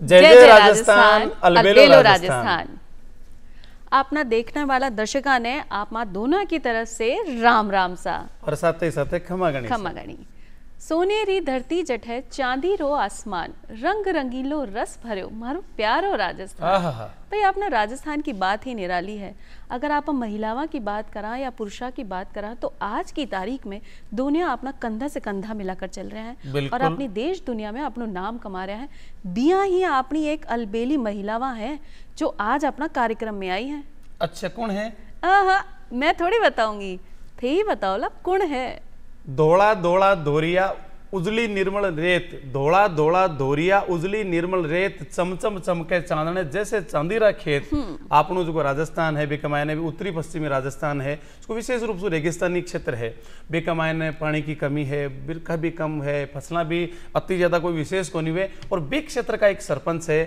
जय जय राजस्थान, अलबेलो राजस्थान। आपना देखने वाला दर्शका ने आप मां दोनों की तरफ से राम राम सा और साथ ही साथ खमा गणी। सोनेरी धरती जठे चांदी रो आसमान, रंग रंगीलो रस भरो मारो प्यारो राजस्थान। भाई आपने राजस्थान की बात ही निराली है। अगर आप महिलाओं की बात करा या पुरुषा की बात करा तो आज की तारीख में दुनिया अपना कंधा से कंधा मिलाकर चल रहे हैं और अपनी देश दुनिया में अपना नाम कमा रहे हैं। बिया ही अपनी एक अलबेली महिलावां है जो आज अपना कार्यक्रम में आई है। अच्छा, कौन है? मैं थोड़ी बताऊंगी, थे ही बताओ ला कौन है। धोला धोला धोरिया उजली निर्मल रेत, धोला धोला धोरिया उजली निर्मल रेत, चमचम चमके चांदने जैसे चांदीरा खेत। आपनो जो राजस्थान है बेकमायने भी उत्तरी पश्चिमी राजस्थान है, उसको विशेष रूप से रेगिस्तानी क्षेत्र है। बेकमायने पानी की कमी है, बिरखा भी कम है, फसलें भी अति ज्यादा कोई विशेष को नहीं है। और बे क्षेत्र का एक सरपंच है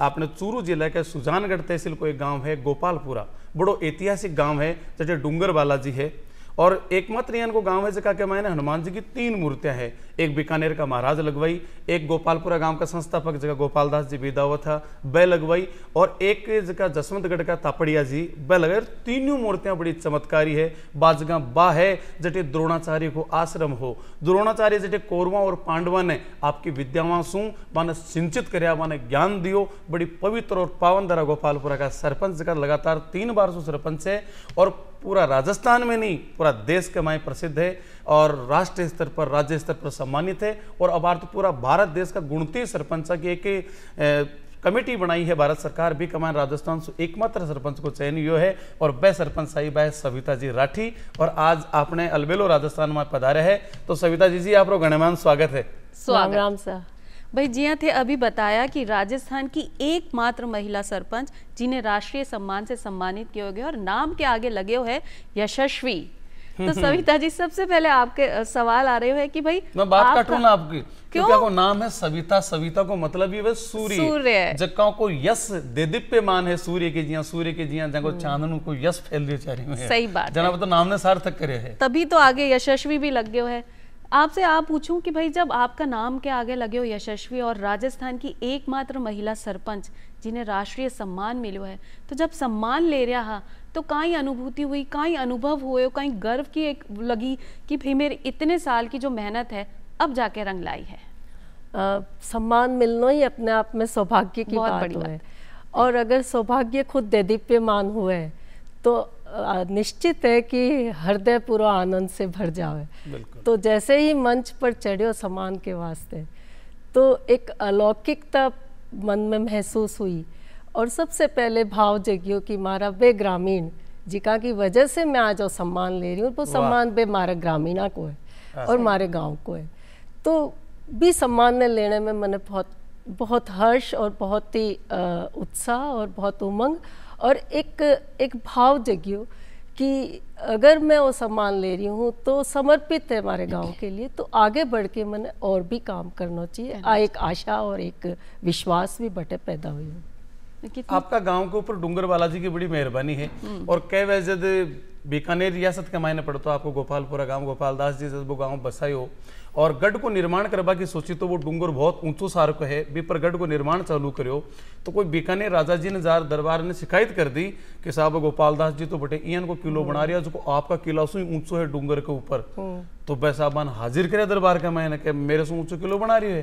आपने चूरू जिले के सुजानगढ़ तहसील को एक गांव है गोपालपुरा, बड़ो ऐतिहासिक गांव है जैसे डूंगर बालाजी है। और एकमात्र यहाँ को गांव है जगह के मायने हनुमान जी की 3 मूर्तियां हैं। एक बीकानेर का महाराज लगवाई, एक गोपालपुरा गांव का संस्थापक जगह गोपाल दास जी बिदावत था बै लगवाई, और एक जगह जसवंतगढ़ का तापड़िया जी बै लगाए। तीनों मूर्तियां बड़ी चमत्कारी है। बाजगा बा है जटे द्रोणाचार्य को आश्रम हो, द्रोणाचार्य जटे कौरवा और पांडवा ने आपकी विद्यावां सु माने सिंचित करया, माने ज्ञान दियो। बड़ी पवित्र और पावन धरा गोपालपुरा का सरपंच जगह लगातार 3 बार सु सरपंच है और पूरा राजस्थान में नहीं पूरा देश के माय प्रसिद्ध है और राष्ट्रीय स्तर पर राज्य स्तर पर सम्मानित है। और अब तो पूरा भारत देश का गुणती सरपंच की एक कमेटी बनाई है भारत सरकार भी कमान राजस्थान से एकमात्र सरपंच को चयन यो है और वह सरपंच साहिब है सविता जी राठी। और आज आपने अलबेलो राजस्थान में पधारे है तो सविता जी आप गणमान स्वागत है। स्वागत सा भाई। जिया थे अभी बताया कि राजस्थान की एकमात्र महिला सरपंच जिन्हें राष्ट्रीय सम्मान से सम्मानित किया गया और नाम के आगे लगे हुए है यशस्वी। तो सविता जी सबसे पहले आपके सवाल आ रहे हो है कि भाई मैं बात काटूं ना आपकी, क्योंकि आपको नाम है सविता, सविता को मतलब ही वह सूर्य जक्का को यश दे दिप्यमान है सूर्य के जिया, सूर्य के जिया जगो चांदन को यश फैल दियो चारी में। सही बात जनाब तो नाम ने सार्थक करे है, तभी तो आगे यशस्वी भी लग गए है। आपसे आप पूछूं कि भाई जब आपका नाम के आगे लगे हो यशस्वी और राजस्थान की एकमात्र महिला सरपंच जिन्हें राष्ट्रीय सम्मान मिलो है, तो जब सम्मान ले रहा तो कहीं अनुभूति हुई, कहीं अनुभव हुए, कहीं गर्व की एक लगी कि भाई मेरे इतने साल की जो मेहनत है अब जाके रंग लाई है। सम्मान मिलना ही अपने आप में सौभाग्य की बात है। और अगर सौभाग्य खुद देदीप्यमान हुए तो निश्चित है कि हृदय पूरा आनंद से भर जावे। तो जैसे ही मंच पर चढ़ो सम्मान के वास्ते तो एक अलौकिकता मन में महसूस हुई और सबसे पहले भाव जगियो कि मारा बे ग्रामीण जिका की वजह से मैं आज सम्मान ले रही हूँ, वो सम्मान बे मारा ग्रामीणा को है और मारे गांव को है। तो भी सम्मान लेने में मैंने बहुत हर्ष और बहुत ही उत्साह और बहुत उमंग और एक भाव जगियो कि अगर मैं वो सम्मान ले रही हूँ तो समर्पित है हमारे गांव के लिए, तो आगे बढ़ के मैंने और भी काम करना चाहिए। एक आशा और एक विश्वास भी बटे पैदा हुई है। आपका गांव के ऊपर डूंगर बालाजी की बड़ी मेहरबानी है और कई वजह बीकानेर रियासत के मायने पड़ता आपको गोपालपुरा गांव गोपाल दास जी जब वो गांव बसायो और गढ़ को निर्माण करवा की सोची तो वो डूंगर बहुत ऊंचो सारक है भी पर गढ़ को निर्माण चालू करो तो कोई बीकानेर राजा जी ने जार दरबार ने शिकायत कर दी कि साहब गोपाल दास जी तो बटे इन को किलो बना रहा जो आपका किला सु ऊंचो है डूंगर के ऊपर। तो वह साहबान हाजिर करे दरबार का मैंने कि मेरे से ऊंचो किलो बना रही है।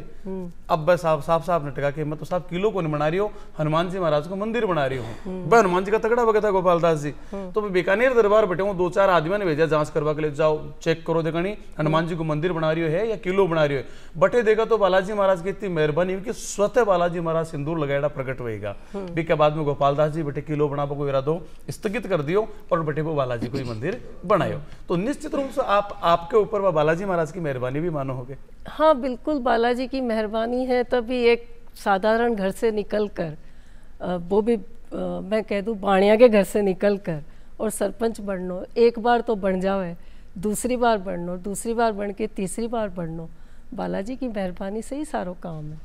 अब वह साहब ने टका कि मैं तो साहब किलो को नहीं बना रही हो, हनुमान जी महाराज को मंदिर बना रही हूँ। वह हनुमान जी का तगड़ा भगत था गोपाल दास जी। तो बीकानेर दरबार बैठे 2-4 आदमी ने भेजा जांच करवा के लिए, जाओ चेक करो देखनी हनुमान जी को मंदिर बना रही है या किलो बना रही है। बटे देखा तो बालाजी महाराज की इतनी मेहरबानी कि स्वतः बालाजी महाराज सिंदूर लगाएगा प्रकट होगा। भी के बाद में गोपाल दास जी बेटे किलो बना को इरादो स्थगित कर दियो और बेटे वो बालाजी को ही मंदिर बनायो। तो निश्चित रूप से आपके ऊपर वह बालाजी महाराज की मेहरबानी भी मानो होगे। हाँ बिल्कुल, बालाजी की मेहरबानी है। तभी एक साधारण घर से निकलकर वो भी मैं कह दूं बाणिया के घर से निकलकर और सरपंच बननो, एक बार तो बन जावे, दूसरी बार बननो, दूसरी बार बन के तीसरी बार बननो, बालाजी की मेहरबानी से ही सारो काम है।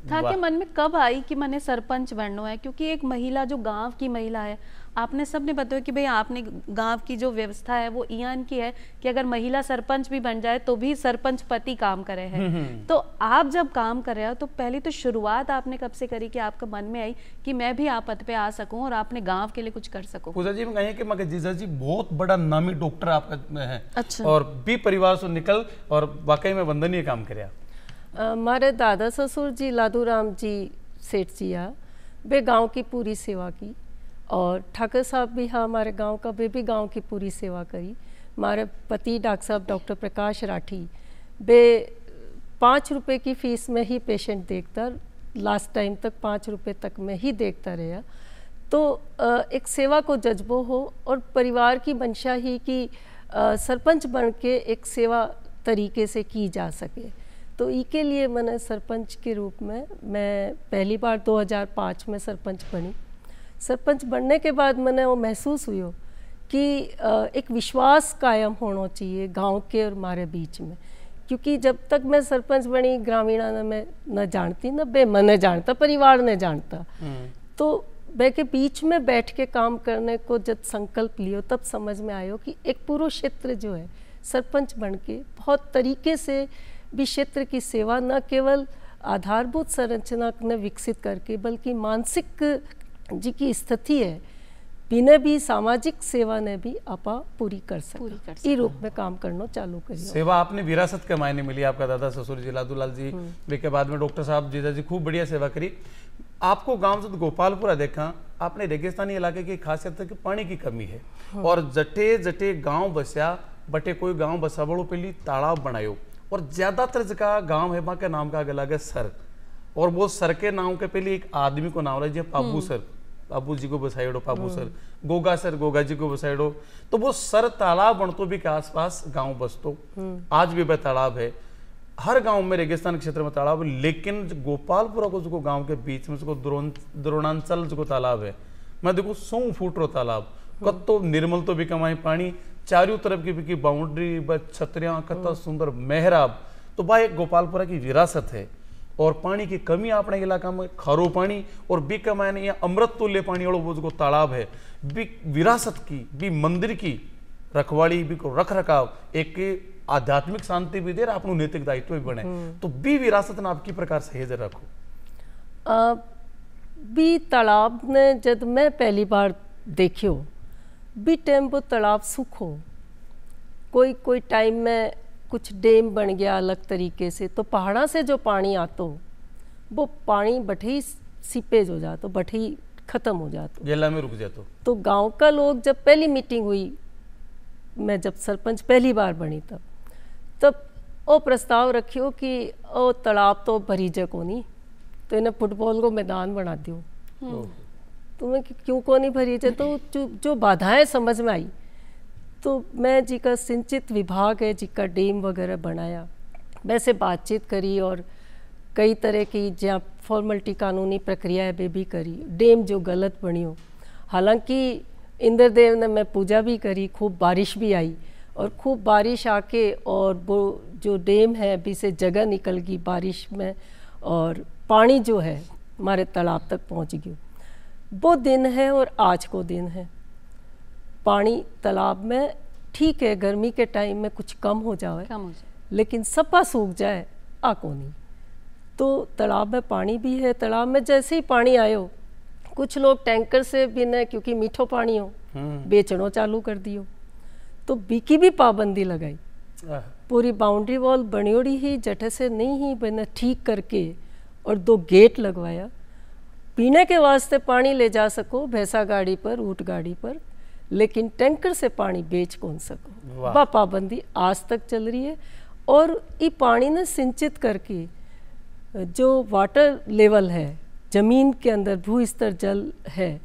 था कि मन में कब आई कि मैंने सरपंच बनना है? क्योंकि एक महिला जो गांव की महिला है, आपने सबने बताया कि भाई आपने गांव की जो व्यवस्था है वो इयान की है कि अगर महिला सरपंच भी बन जाए तो भी सरपंच पति काम करे है। तो आप जब काम कर रहे हो तो पहले तो शुरुआत आपने कब से करी कि आपका मन में आई कि मैं भी आप पद पे आ सकूं और आपने गांव के लिए कुछ कर सकूं? पूजा जी, मैं कहें कि मगर जीजा जी बहुत बड़ा नामी डॉक्टर आपका है। अच्छा। और भी परिवार से निकल और वाकई में वंदनीय काम करे। हमारे दादा ससुर जी लादूराम जी सेठ जी वे गांव की पूरी सेवा की, और ठाकर साहब भी हमारे गांव का, वे भी गांव की पूरी सेवा करी। हमारे पति डॉक्टर साहब डॉक्टर प्रकाश राठी, वे 5 रुपए की फीस में ही पेशेंट देखता, लास्ट टाइम तक 5 रुपए तक में ही देखता रहा। तो एक सेवा को जज्बो हो और परिवार की मंशा ही कि सरपंच बन के एक सेवा तरीके से की जा सके। तो इसके लिए मैंने सरपंच के रूप में मैं पहली बार 2005 में सरपंच बनी। सरपंच बनने के बाद मैंने वो महसूस हुई कि एक विश्वास कायम होना चाहिए गांव के और हमारे बीच में, क्योंकि जब तक मैं सरपंच बनी ग्रामीणा ने मैं न जानती न बे मन जानता, परिवार ने जानता। तो वे के बीच में बैठ के काम करने को जब संकल्प लियो तब समझ में आयो कि एक पूरा क्षेत्र जो है सरपंच बन के बहुत तरीके से भी क्षेत्र की सेवा न केवल आधारभूत संरचना ने विकसित करके बल्कि मानसिक जी की स्थिति है बिना भी सामाजिक सेवा ने भी आपा पूरी कर सकते, इस रूप में काम करना चालू करिए। सेवा आपने विरासत के मायने मिली। आपका दादा ससुर जी लादूलाल जी वे के बाद में डॉक्टर साहब जीजा जी खूब बढ़िया सेवा करी। आपको गांव से गोपालपुरा देखा, आपने रेगिस्तानी इलाके की खासियत है कि पानी की कमी है और जटे जटे गांव बस्या बटे कोई गांव बसा बड़ो पहली तालाब बनायो और ज्यादातर जगह गांव है के नाम का अलग है सर, और वो सर के नाम के पहले एक आदमी को नाम रहा पाबू सर, पाबू जी को बसाइडो पाबू सर, गोगा सर गोगा जी को बसाइडो। तो वो सर तालाब बनतो भी के आसपास गांव बसतो, आज भी वह तालाब है। हर गांव में रेगिस्तान क्षेत्र में तालाब, लेकिन गोपालपुरा को जो गांव के बीच में जो द्रोणांचल जो तालाब है, मैं देखो 100 फुट रो तालाब, कत्तो निर्मल तो भी कमाई पानी, चारों तरफ की बाउंड्री छतरियां, कत्ता सुंदर मेहराब। तो भाई गोपालपुरा की विरासत है। और पानी की कमी अपने इलाका में खारो पानी और बी कमाने या अमृत तुल्य पानी वालों वो जो तालाब है, बी विरासत की, बी मंदिर की रखवाली, बी को रख रखाव, एक आध्यात्मिक शांति भी दे रहा, अपनो नैतिक दायित्व भी बने। तो बी विरासत ना आपकी प्रकार सहेज रखो। बी तालाब ने जब मैं पहली बार देखियो बी टाइम वो तालाब सूखो, कोई टाइम में कुछ डैम बन गया अलग तरीके से, तो पहाड़ा से जो पानी आतो वो पानी बठे ही सीपेज हो जातो, बठे ही खत्म हो जातो, गेला में रुक जातो। तो गांव का लोग जब पहली मीटिंग हुई, मैं जब सरपंच पहली बार बनी तब वो प्रस्ताव रखियो कि ओ तालाब तो भरीजे को नहीं, तो इन्हें फुटबॉल को मैदान बना दियो। तो मैं क्यों को नहीं भरीजे, तो जो बाधाएं समझ में आई, तो मैं जी का सिंचित विभाग है जी का डैम वगैरह बनाया, वैसे बातचीत करी और कई तरह की जहाँ फॉर्मलिटी कानूनी प्रक्रिया है वे भी करी। डैम जो गलत बनी हो, हालांकि इंद्रदेव ने मैं पूजा भी करी, खूब बारिश भी आई और खूब बारिश आके और वो जो डैम है अभी से जगह निकल गई बारिश में और पानी जो है हमारे तालाब तक पहुँच गया। वो दिन है और आज को दिन है, पानी तालाब में ठीक है गर्मी के टाइम में कुछ कम हो जाए, लेकिन सपा सूख जाए आको नहीं। तो तालाब में पानी भी है, तालाब में जैसे ही पानी आयो कुछ लोग टैंकर से भी न, क्योंकि मीठो पानी हो बेचनो चालू कर दियो, तो बीकी भी पाबंदी लगाई। पूरी बाउंड्री वॉल बनियोड़ी ही जटे से नहीं ही बने ठीक करके और 2 गेट लगवाया, पीने के वास्ते पानी ले जा सको भैंसा गाड़ी पर, ऊँट गाड़ी पर, लेकिन टैंकर से पानी बेच कौन सको। वह पाबंदी आज तक चल रही है। और ये पानी ने सिंचित करके जो वाटर लेवल है जमीन के अंदर, भू स्तर जल है,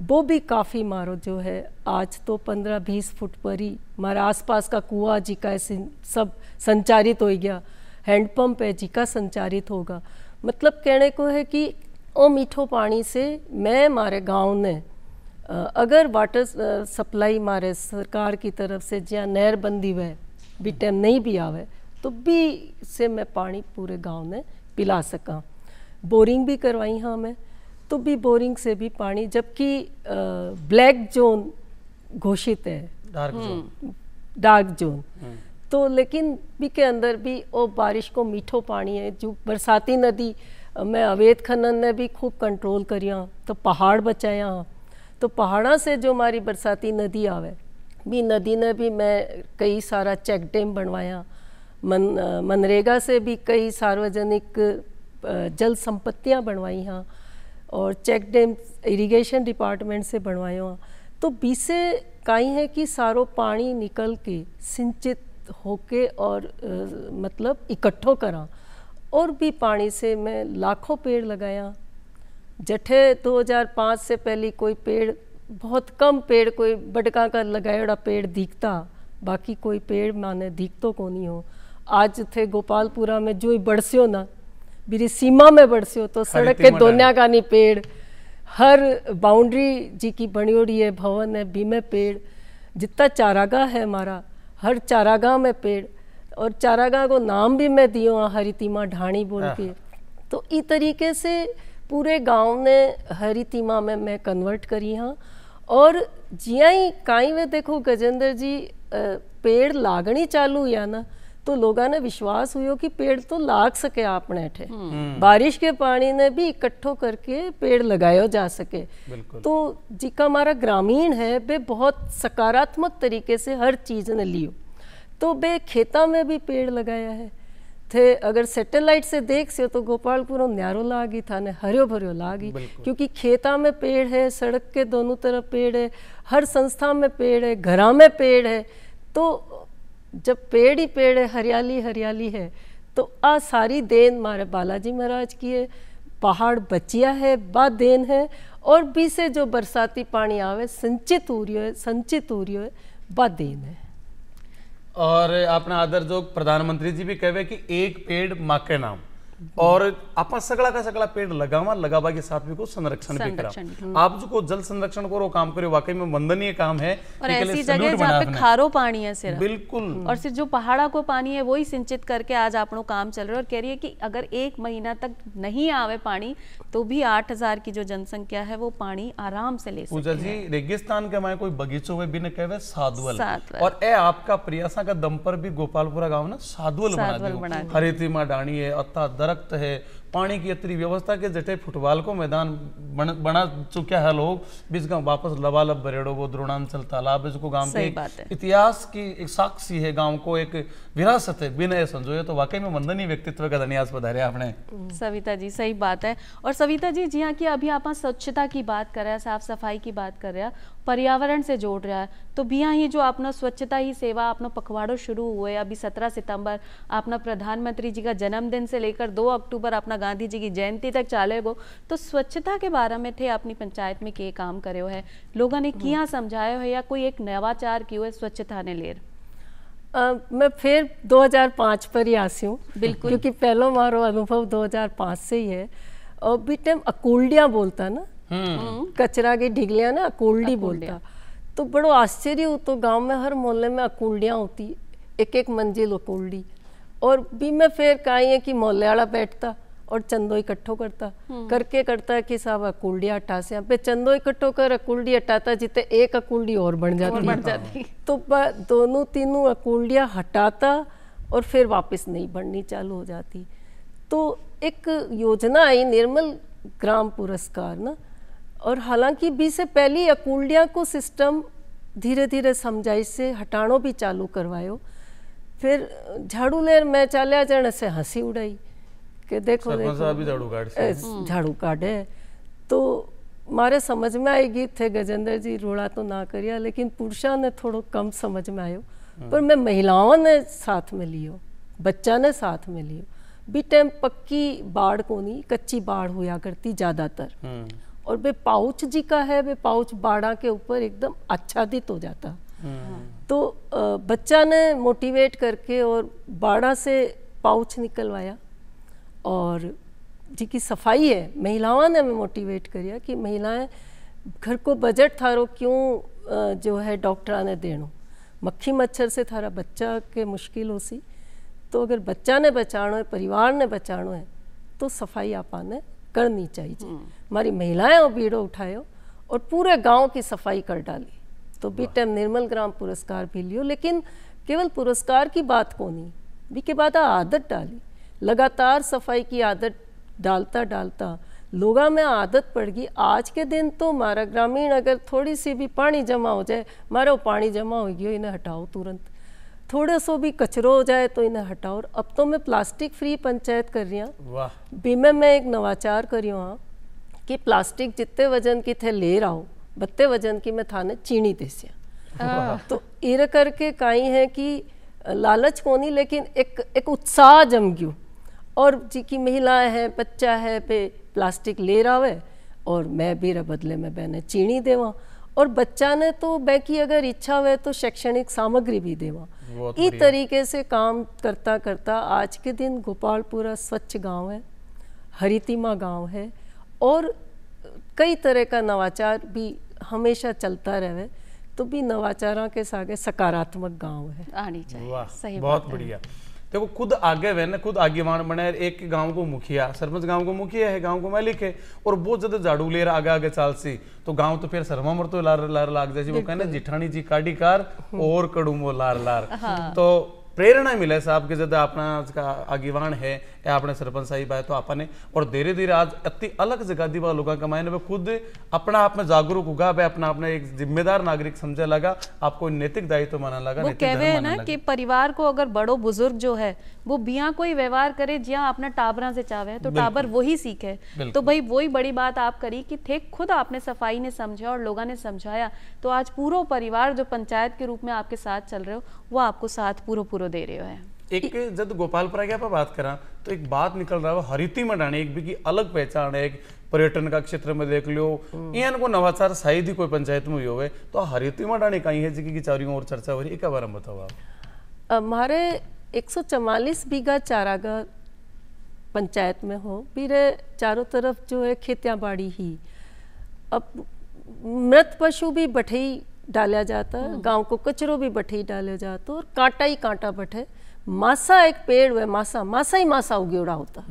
वो भी काफ़ी मारो जो है आज तो 15-20 फुट पर ही हमारे आसपास का कुआं जी का सब संचारित हो गया, हैंडपम्प है जी का संचारित होगा। मतलब कहने को है कि ओ मीठो पानी से मैं हमारे गांव ने अगर वाटर सप्लाई हमारे सरकार की तरफ से जहाँ नहर बंदी हुए भी टाइम नहीं भी आवे तो भी से मैं पानी पूरे गांव ने पिला सका। बोरिंग भी करवाई हाँ मैं, तो भी बोरिंग से भी पानी, जबकि ब्लैक जोन घोषित है, डार्क जोन, तो लेकिन भी के अंदर भी वो बारिश को मीठो पानी है। जो बरसाती नदी में अवैध खनन ने भी खूब कंट्रोल करिया, तो पहाड़ बचाया, तो पहाड़ा से जो हमारी बरसाती नदी आवे भी, नदी ने भी मैं कई सारा चेक डैम बनवाया, मनरेगा से भी कई सार्वजनिक जल संपत्तियाँ बनवाई हाँ, और चेक डैम इरिगेशन डिपार्टमेंट से बनवाए हाँ। तो बीसे काई है कि सारो पानी निकल के सिंचित होके और मतलब इकट्ठो करा, और भी पानी से मैं लाखों पेड़ लगाया। जठे 2005 से पहले कोई पेड़, बहुत कम पेड़, कोई बड़का का लगाया पेड़ दिखता, बाकी कोई पेड़ माने दिखतो को नहीं हो। आज थे गोपालपुरा में जो ही बरस्यो ना, मेरी सीमा में बरस्यो तो सड़क के दोन्या का नहीं पेड़, हर बाउंड्री जी की बनी रही है, भवन है, बीमे पेड़, जितना चारागाह है हमारा, हर चारागाह में पेड़, और चारागाह को नाम भी मैं दियो हरितिमा ढाणी बोल के। तो इस तरीके से पूरे गांव ने हरितिमा में मैं कन्वर्ट करी हाँ। और जिया ही काई में देखो गजेंद्र जी पेड़ लागनी चालू या ना, तो लोगों ने विश्वास हुआ कि पेड़ तो लाग सके आपने ठे, बारिश के पानी ने भी इकट्ठो करके पेड़ लगायो जा सके। तो जिका हमारा ग्रामीण है वे बहुत सकारात्मक तरीके से हर चीज़ ने लियो, तो वे खेता में भी पेड़ लगाया है थे। अगर सैटेलाइट से देख से तो गोपालपुर न्यारो लागी था ने, हरियो भरियो लागी, क्योंकि खेता में पेड़ है, सड़क के दोनों तरफ पेड़ है, हर संस्था में पेड़ है, घरा में पेड़ है। तो जब पेड़ ही पेड़ है, हरियाली हरियाली है, तो आ सारी देन हमारे बालाजी महाराज की है, पहाड़ बचिया है बा देन है, और भी से जो बरसाती पानी आवे संचित हो रही है बा देन है। और अपना आदर जो प्रधानमंत्री जी भी कहे कि एक पेड़ माँ के नाम, और आप सगला का सगला पेड़ लगावा के साथ भी को संरक्षण भी करा। आप जो को जल संरक्षण को काम करे, वाकई में वंदनीय काम है। और ऐसी जगह जहाँ पे खारो पानी है सिर्फ, बिल्कुल, और सिर्फ जो पहाड़ा को पानी है वही सिंचित करके आज आपनो काम चल रहा है। और कह रही है कि अगर 1 महीना तक नहीं आवे पानी तो भी 8000 की जो जनसंख्या है वो पानी आराम से ले सकती है। पूजा जी, रेगिस्तान के माए कोई बगीचों में भी न कहवे साधुवल, और ए आपका प्रयासा का दम पर भी गोपालपुरा गांव ना साधुवल बना दिया। हरितिमा डाणी है, अत्ता दरख्त है, पानी की इतनी व्यवस्था के जटे फुटबॉल को मैदान बना चुका है लोग, बीच गांव वापस लबालब बरेड़ो वो द्रोणांचल तालाब इसको गांव के इतिहास की एक साक्षी है, गांव को एक विरासत है, बिना संजोए। तो वाकई में वंदनीय व्यक्तित्व का धन्यवाद पधारे आपने सविता जी। सही बात है। और सविता जी, जी हाँ, कि अभी आप स्वच्छता की बात कर रहे हैं, साफ सफाई की बात कर रहे हैं, पर्यावरण से जोड़ रहा है, तो भी यहाँ ही जो अपना स्वच्छता ही सेवा अपना पखवाड़ो शुरू हुए, अभी 17 सितंबर अपना प्रधानमंत्री जी का जन्मदिन से लेकर 2 अक्टूबर अपना गांधी जी की जयंती तक चालेगो। तो स्वच्छता के बारे में थे अपनी पंचायत में के काम करे है, लोगों ने किया समझाया है, या कोई एक नवाचार किया है स्वच्छता ने लेर? मैं फिर 2005 पर ही आसी हूँ, बिल्कुल, क्योंकि पहला मारो अनुभव 2005 से ही है। और भी टाइम अकोल्डियाँ बोलता ना, कचरा की ढिगलियाँ ना अकोल्डी बोलता, तो बड़ो आश्चर्य हो। तो गांव में हर मोहल्ले में अकोल्डियाँ होती, एक एक मंजिल अकोल्डी। और भी मैं फिर कहीं है कि मोहल्ले वाला बैठता और चंदो इकट्ठो करता, करके करता कि साहब अकुल्डिया हटा से, पे चंदो इकट्ठो कर अकुल्डी हटाता, जितने एक अकुल्डी और बन जाती। तो दोनों तीनों अकुल्डियाँ हटाता और फिर वापस नहीं बढ़नी चालू हो जाती। तो एक योजना आई निर्मल ग्राम पुरस्कार ना, और हालांकि भी से पहली अकुल्डिया को सिस्टम धीरे धीरे समझाइश से हटानो भी चालू करवायो। फिर झाड़ू लेर मैं चालिया जन से हंसी उड़ाई कि देखो झाड़ू काटे, तो मारे समझ में आएगी थे गजेंद्र जी रोड़ा तो ना करिया, लेकिन पुरुषा ने थोड़ो कम समझ में आयो, पर मैं महिलाओं ने साथ में लियो, बच्चा ने साथ में लियो। भी टाइम पक्की बाढ़ को नहीं, कच्ची बाढ़ हुआ करती ज़्यादातर, और वे पाउच जी का है, वे पाउच बाड़ा के ऊपर एकदम आच्छादित हो जाता। तो बच्चा ने मोटिवेट करके और बाड़ा से पाउच निकलवाया, और जी की सफाई है महिलाओं ने मोटिवेट करिया कि महिलाएं घर को बजट थारो क्यों जो है डॉक्टर ने देनो, मक्खी मच्छर से थारा बच्चा के मुश्किल हो सी, तो अगर बच्चा ने बचाना है, परिवार ने बचाना है, तो सफाई आपा ने करनी चाहिए। हमारी महिलाएं और बीड़ो उठायो और पूरे गांव की सफाई कर डाली। तो बी टाइम निर्मल ग्राम पुरस्कार भी लियो, लेकिन केवल पुरस्कार की बात को नहीं, बी के बाद आदत डाली, लगातार सफाई की आदत डालता डालता लोगों में आदत पड़ गई। आज के दिन तो हमारा ग्रामीण अगर थोड़ी सी भी पानी जमा हो जाए, मारो पानी जमा हो गया, इन्हें हटाओ तुरंत, थोड़ा सो भी कचरो हो जाए तो इन्हें हटाओ। और अब तो मैं प्लास्टिक फ्री पंचायत कर रही हूँ। बीमे में एक नवाचार करी हूँ कि प्लास्टिक जितने वजन की थे ले रहा हो, बत्ते वजन की मैं थाने चीनी देसिया। तो इर करके काई है कि लालच को नहीं, लेकिन एक उत्साह जम गयो। और जी की महिलाएं हैं, बच्चा है पे प्लास्टिक ले रहा है और मैं भी बदले में बहने चीनी देवा। और बच्चा ने तो बै की अगर इच्छा हुए तो शैक्षणिक सामग्री भी देवा। इस तरीके से काम करता करता आज के दिन गोपालपुरा स्वच्छ गांव है, हरितिमा गांव है, और कई तरह का नवाचार भी हमेशा चलता रहे। तो भी नवाचारों के सागे सकारात्मक गांव है, आनी चाहिए। सही बहुत बढ़िया। देखो खुद आगे वे ना, खुद आगेवान बने, एक गांव को मुखिया, सरपंच गांव को मुखिया है, गांव को मालिक है, और बहुत ज्यादा झाड़ू ले रहा आगे आगे चाल सी, तो गांव तो फिर शर्मा मर तो लार लार लाग जाए। वो कहना जिठानी जी काडी कार और कड़ूमो लार लार। तो प्रेरणा मिले साहब के ज्यादा अपना आगेवान है या अपने सरपंच साहिब है तो आपने, और धीरे धीरे आज अति अलग जगह दी लोगों का मायने खुद अपना आप में जागरूक होगा, अपना अपने एक जिम्मेदार नागरिक समझे लगा, आपको नैतिक दायित्व माना लगा। वो कहवे है ना कि परिवार को अगर बड़ो बुजुर्ग जो है वो बिया कोई व्यवहार करे जिया अपना टाबरा से चावे तो टाबर वही सीखे। तो भाई वही बड़ी बात आप करी कि थे खुद आपने सफाई ने समझा और लोगों ने समझाया, तो आज पूरा परिवार जो पंचायत के रूप में आपके साथ चल रहे हो वो आपको साथ पूरा दे रहे हो है। एक जब गोपालपुरा की आप बात करा तो एक बात निकल रहा है हरितिमा डाणी एक भी की अलग पहचान है। एक पर्यटन का क्षेत्र में देख लो, इन को नवाचार शायद ही कोई पंचायत में हुई होवे, तो हरितिमा डाणी कहीं है जी की चारों ओर चर्चा हो रही है, बारे में बताओ आप। हमारे 144 बीघा चारागाह पंचायत में हो, मेरे चारों तरफ जो है खेतियाँ बाड़ी ही। अब मृत पशु भी बठे ही डाला जाता है, गांव को कचरो भी बठे ही डाला जाता है, और कांटा ही कांटा बठे। मासा एक पेड़ हुए, मासा ही मासा उगेड़ा होता।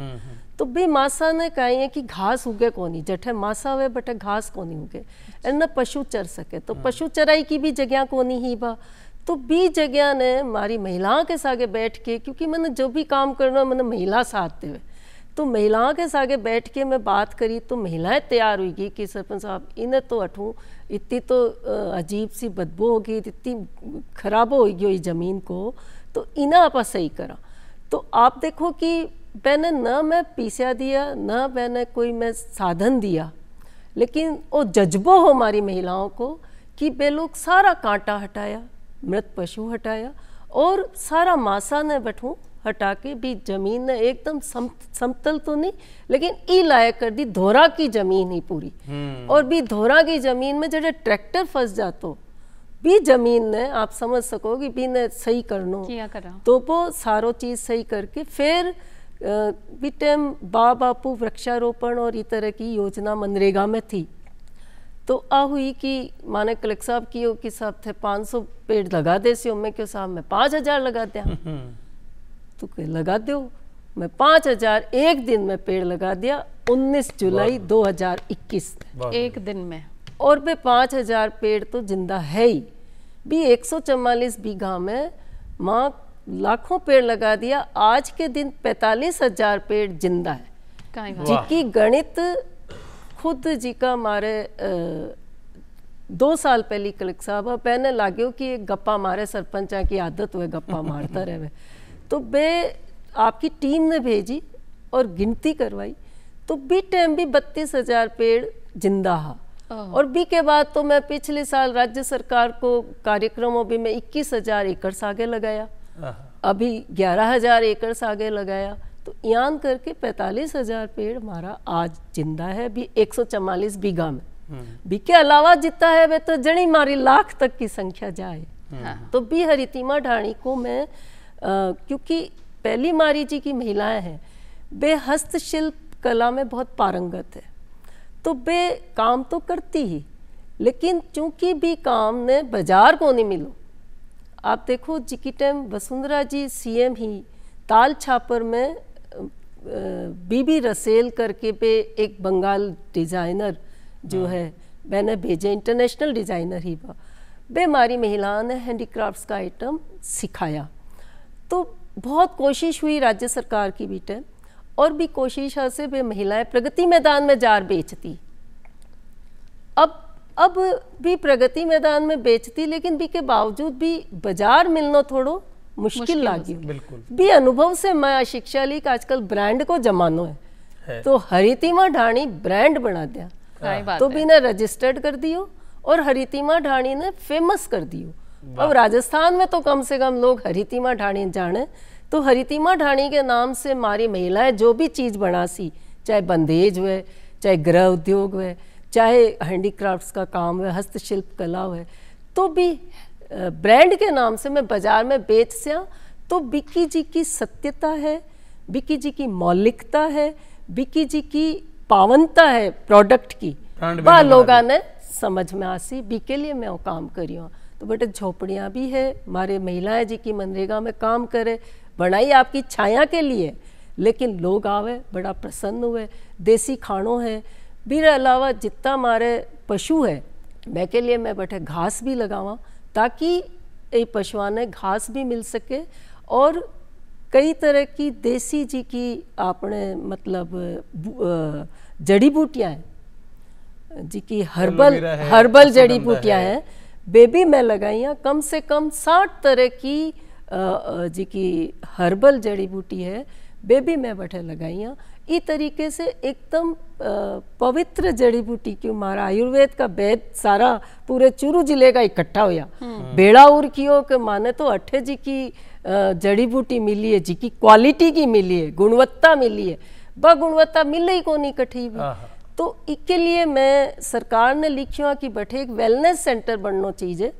तो भी मासा ने कही है कि घास उगे कोनी, जठे मासा हुए बटे घास कोनी उगे, न पशु चर सके। तो पशु चराई की भी जगह कोनी ही बा। तो भी जगह ने हमारी महिलाओं के सागे बैठ के, क्योंकि मैंने जो भी काम करना मैंने महिला साथ दे, तो महिलाओं के सागे बैठ के मैं बात करी तो महिलाएं तैयार हुई कि सरपंच साहब इन्हें तो अठू इतनी तो अजीब सी बदबू होगी, इतनी खराब हो गई ज़मीन को, तो इन्हें आप सही करा। तो आप देखो कि मैंने न मैं पीसा दिया, न मैंने कोई मैं साधन दिया, लेकिन वो जज्बो हो हमारी महिलाओं को कि वे लोग सारा कांटा हटाया, मृत पशु हटाया, और सारा मासा ने बैठूं हटा के भी जमीन ने एकदम समतल तो नहीं लेकिन ई लायक कर दी, धोरा की जमीन ही पूरी। और भी धोरा की जमीन में जब ट्रैक्टर फंस जातो भी जमीन ने आप समझ सकोगे भी ने सही करनो, तो वो सारो चीज सही करके फिर भी टाइम बापू वृक्षारोपण और इस तरह की योजना मनरेगा में थी। तो आ हुई कि माने कलेक्टर साहब की साहब थे 500 पेड़ लगा दे सी, मैं क्यों साहब मैं 5000 लगा दिया। तो लगा दो, मैं 5000 एक दिन में पेड़ लगा दिया 19 जुलाई 2021 एक दिन में। और वे 5000 पेड़ तो जिंदा है ही भी। 144 बीघा में माँ लाखों पेड़ लगा दिया। आज के दिन 45,000 पेड़ जिंदा है, जिसकी गणित खुद जी का हमारे 2 साल पहले कलेक्टर साहब पहने लाग्यो कि एक गप्पा मारे सरपंचा की आदत हुए गप्पा मारता रहे। तो बे आपकी टीम ने भेजी और गिनती करवाई, तो बी टाइम भी 32,000 पेड़ जिंदा है। और बी के बाद तो मैं पिछले साल राज्य सरकार को कार्यक्रमों भी मैं 21,000 एकड़ सागे लगाया, अभी 11,000 एकड़ सागे लगाया। तो यान करके 45,000 पेड़ हमारा आज जिंदा है भी 144 बीघा में। बी के अलावा जितना है वे तो जनी मारी लाख तक की संख्या जाए। तो बी हरितिमा ढाणी को मैं क्योंकि पहली मारी जी की महिलाएं हैं, बे हस्तशिल्प कला में बहुत पारंगत है, तो बे काम तो करती ही, लेकिन चूंकि भी काम ने बाजार को नहीं मिलो। आप देखो जी की टाइम वसुंधरा जी सीएम ही ताल छापर में बीबी रसेल करके पे एक बंगाल डिज़ाइनर जो है, मैंने भेजे इंटरनेशनल डिज़ाइनर ही बे हमारी महिलाओं ने हैंडीक्राफ्ट्स का आइटम सिखाया। तो बहुत कोशिश हुई राज्य सरकार की बीटे, और भी कोशिश से वे महिलाएं प्रगति मैदान में जार बेचती। अब भी प्रगति मैदान में बेचती, लेकिन भी के बावजूद भी बाजार मिलना थोड़ो मुश्किल लागी। भी अनुभव से मैं शिक्षा ली कि आजकल ब्रांड को जमानो है। तो हरितिमा ढाणी ब्रांड बना दिया, तो भी ने रजिस्टर्ड कर दियो और हरितिमा ढाणी ने फेमस कर दियो। अब राजस्थान में तो कम से कम लोग हरितिमा ढाणी जाने, तो हरितिमा ढाणी के नाम से हमारी महिलाएं जो भी चीज़ बना सी, चाहे बंदेज हुए, चाहे गृह उद्योग हुए, चाहे हैंडीक्राफ्ट्स का काम हुए, हस्तशिल्प कला हुए, तो भी ब्रांड के नाम से मैं बाजार में बेच सिया। तो बिक्की जी की सत्यता है, बिक्की जी की मौलिकता है, बिक्की जी की पावनता है प्रोडक्ट की, वह लोगों ने समझ में आसी। बी के लिए मैं वो काम करी हूँ। तो बेटे झोपड़ियाँ भी है, हमारे महिलाएं जी की मनरेगा में काम करे, बनाई आपकी छाया के लिए, लेकिन लोग आवे बड़ा प्रसन्न हुए। देसी खानों है, बीरे अलावा जितना हमारे पशु है, मैं के लिए मैं बैठे घास भी लगावा, ताकि ये पशुओं ने घास भी मिल सके। और कई तरह की देसी जी की आपने मतलब जड़ी बूटियाँ हैं जी की हर्बल जड़ी बूटियाँ हैं, बेबी मैं लगाइयाँ कम से कम 60 तरह की जी की हर्बल जड़ी बूटी है, बेबी मैं बैठे लगाइयाँ। इस तरीके से एकदम पवित्र जड़ी बूटी की हमारा आयुर्वेद का वेद सारा पूरे चूरू जिले का इकट्ठा होया। बेड़ा उर्कियों के माने तो अठे जी की जड़ी बूटी मिली है, जी की क्वालिटी की मिली है, गुणवत्ता मिली है, ब गुणवत्ता मिल ही को नहीं कठी। तो इसके लिए मैं सरकार ने लिखियो कि बैठे एक वेलनेस सेंटर बनना चाहिए,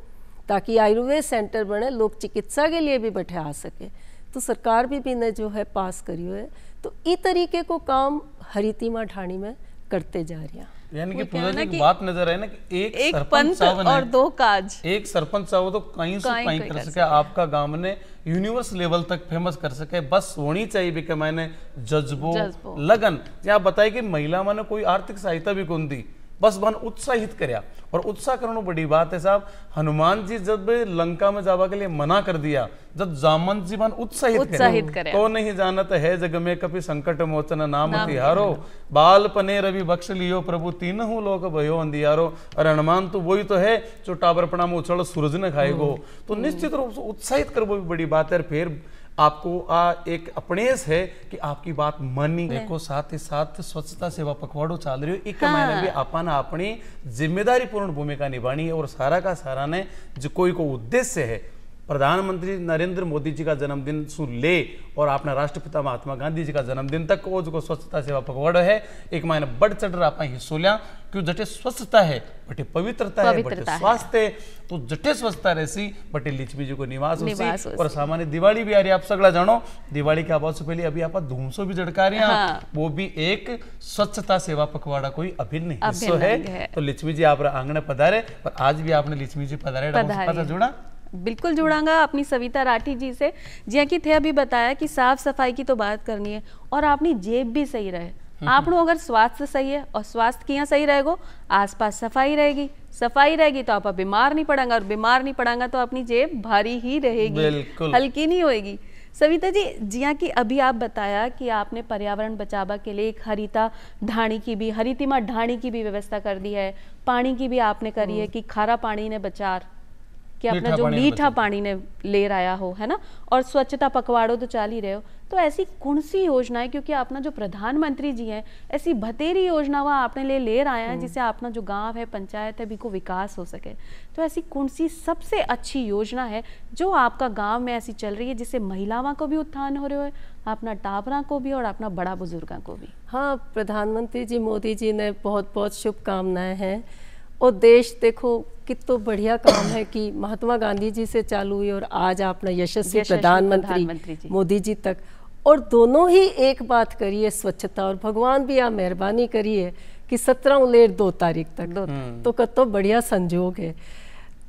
ताकि आयुर्वेद सेंटर बने, लोग चिकित्सा के लिए भी बैठे आ सके। तो सरकार भी ने जो है पास करी है। तो इस तरीके को काम हरितिमा ढाणी में करते जा रही है। यानी कि पूजा जी की बात नजर है ना कि एक पंत और दो काज, एक सरपंच चाहो तो कहीं से कहीं कर सके, आपका गांव ने यूनिवर्स लेवल तक फेमस कर सके। बस होनी चाहिए भी कि मैंने जज्बो लगन। आप बताए कि महिला मैंने कोई आर्थिक सहायता भी कौन दी, बस बन उत्साहित करया। और उत्साह करना बड़ी बात है साहब। हनुमान जी जब लंका में जावा के लिए मना कर दिया, जब जामन जी बन उत्साहित करे तो नहीं जानत है जग में कभी संकट मोचन नाम तिहारो, बाल पने रवि बख्श लियो प्रभु तीनहु लोक भयो अंधियारो। और हनुमान तो वही तो है जो टाबरपना में उछल सूरज ने खाएगो। तो निश्चित रूप से उत्साहित कर वो भी बड़ी बात है। फिर आपको एक अपनेस है कि आपकी बात मानी। देखो साथ ही साथ स्वच्छता सेवा पखवाड़ो चल रही हो, एक महीने भी अपन अपनी जिम्मेदारी पूर्ण भूमिका निभानी है। और सारा का सारा ने जो कोई को उद्देश्य है, प्रधानमंत्री नरेंद्र मोदी जी का जन्मदिन से ले और अपना राष्ट्रपिता महात्मा गांधी जी का जन्मदिन तक वो जो स्वच्छता सेवा पखवाड़ा है, एक महीने बढ़ चढ़ रहा आप हिस्सों लिया। क्यों जटे स्वच्छता है बटे पवित्रता है, बटे स्वास्थ्य है। तो जटे स्वच्छता रहसी बटे लिच्छवी जी को निवास होसी। और सामान्य दिवाली भी आ रही है, आप सगला जानो। दिवाली के आवाज से पहले अभी आप धूमसो भी झड़का रही हैं, वो भी एक स्वच्छता सेवा पखवाड़ा कोई अभिन्न हिस्सों है। तो लिच्छवी जी आप आंगने पधारे, और आज भी आपने लिच्छवी जी पधारे जुड़ा। बिल्कुल जुड़ांगा अपनी सविता राठी जी से, जिया कि थे अभी बताया कि साफ सफाई की तो बात करनी है और अपनी जेब भी सही रहे। आपनो अगर स्वास्थ्य सही है और स्वास्थ्य किया सही रहेगो, आसपास सफाई रहेगी तो आप बीमार नहीं पड़ेंगे, और बीमार नहीं पड़ेंगे तो अपनी जेब भारी ही रहेगी, हल्की नहीं होएगी। सविता जी, जिया कि अभी आप बताया कि आपने पर्यावरण बचावा के लिए एक हरितिमा ढाणी की भी व्यवस्था कर दी है, पानी की भी आपने करी है कि खारा पानी ने बचार कि अपना जो मीठा पानी ने ले रहा हो, है ना, और स्वच्छता पखवाड़ो तो चाल ही रहे हो। तो ऐसी कौन सी योजना है, क्योंकि अपना जो प्रधानमंत्री जी हैं ऐसी बतेरी योजना वह आपने ले रहे हैं जिससे अपना जो गांव है, पंचायत है, को विकास हो सके। तो ऐसी कौन सी सबसे अच्छी योजना है जो आपका गांव में ऐसी चल रही है जिससे महिलाओं को भी उत्थान हो रहे हो, अपना टाबरा को भी और अपना बड़ा बुजुर्गों को भी? हाँ, प्रधानमंत्री जी मोदी जी ने बहुत बहुत शुभकामनाएं हैं। और देश देखो कितना बढ़िया काम है कि महात्मा गांधी जी से चालू हुई और आज आपने यशस्वी प्रधानमंत्री मोदी जी तक, और दोनों ही एक बात करिए स्वच्छता। और भगवान भी आप मेहरबानी करिए कि 17 तारीख तक तो कतो बढ़िया संजोग है।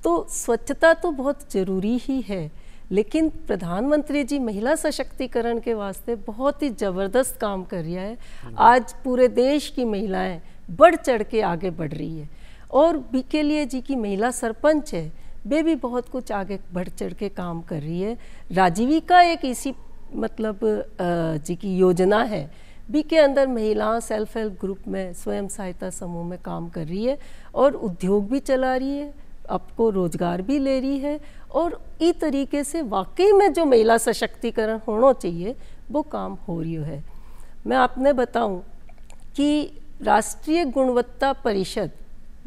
तो स्वच्छता तो बहुत जरूरी ही है, लेकिन प्रधानमंत्री जी महिला सशक्तिकरण के वास्ते बहुत ही ज़बरदस्त काम कर रहा है। आज पूरे देश की महिलाएं बढ़ चढ़ के आगे बढ़ रही है, और बीके लिए जी की महिला सरपंच है, वे भी बहुत कुछ आगे बढ़ चढ़ के काम कर रही है। राजीविका एक इसी मतलब जी की योजना है, बी के अंदर महिलाएं सेल्फ हेल्प ग्रुप में स्वयं सहायता समूह में काम कर रही है और उद्योग भी चला रही है, आपको रोजगार भी ले रही है, और इस तरीके से वाकई में जो महिला सशक्तिकरण होना चाहिए वो काम हो रही है। मैं आपने बताऊं कि राष्ट्रीय गुणवत्ता परिषद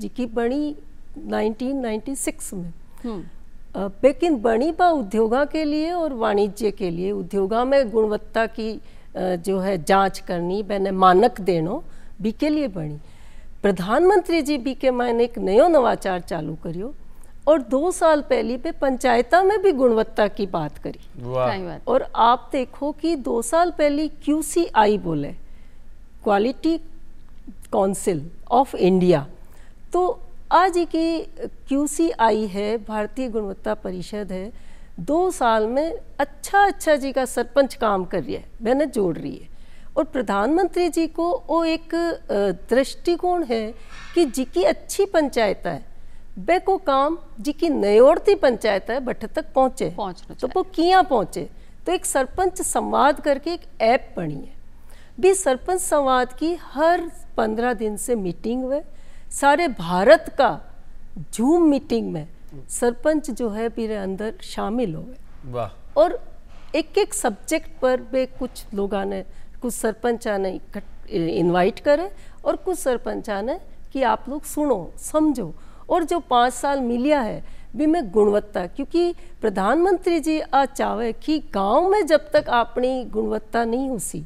जी की बनी 1996 में, लेकिन बनी बा उद्योगा के लिए और वाणिज्य के लिए। उद्योगा में गुणवत्ता की जो है जांच करनी, मैंने मानक देनो बी के लिए बनी। प्रधानमंत्री जी बी के मैंने एक नयो नवाचार चालू करियो, और 2 साल पहले पे पंचायता में भी गुणवत्ता की बात करी। और आप देखो कि 2 साल पहले QCI बोले, क्वालिटी काउंसिल ऑफ इंडिया, तो आज की QCI है, भारतीय गुणवत्ता परिषद है, 2 साल में अच्छा जी का सरपंच काम कर रही है, मैंने जोड़ रही है। और प्रधानमंत्री जी को वो एक दृष्टिकोण है कि जी की अच्छी पंचायत है बे को काम जी की नयोड़ती पंचायत है बठ तक पहुँचे, तो वो किया पहुँचे। तो एक सरपंच संवाद करके एक ऐप बनी है, भी सरपंच संवाद की हर 15 दिन से मीटिंग हुए, सारे भारत का जूम मीटिंग में सरपंच जो है मेरे अंदर शामिल हो गए, और एक सब्जेक्ट पर वे कुछ लोगों ने, कुछ सरपंचा ने इनवाइट करे और कुछ सरपंचा ने कि आप लोग सुनो समझो। और जो 5 साल मिलिया है भी में गुणवत्ता, क्योंकि प्रधानमंत्री जी आ चाहे कि गांव में जब तक अपनी गुणवत्ता नहीं हुसी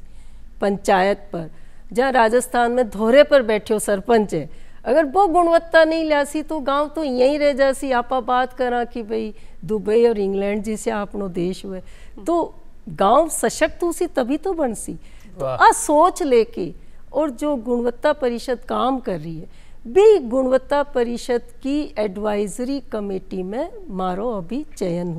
पंचायत पर, जहाँ राजस्थान में धोरे पर बैठे सरपंच है, अगर वो गुणवत्ता नहीं लासी तो गांव तो यहीं रह जासी। आपा बात करा कि भाई दुबई और इंग्लैंड जिसे अपनो देश हुए, तो गांव सशक्त उसी तभी तो बनसी। तो आ सोच लेके और जो गुणवत्ता परिषद काम कर रही है, भी गुणवत्ता परिषद की एडवाइजरी कमेटी में मारो अभी चयन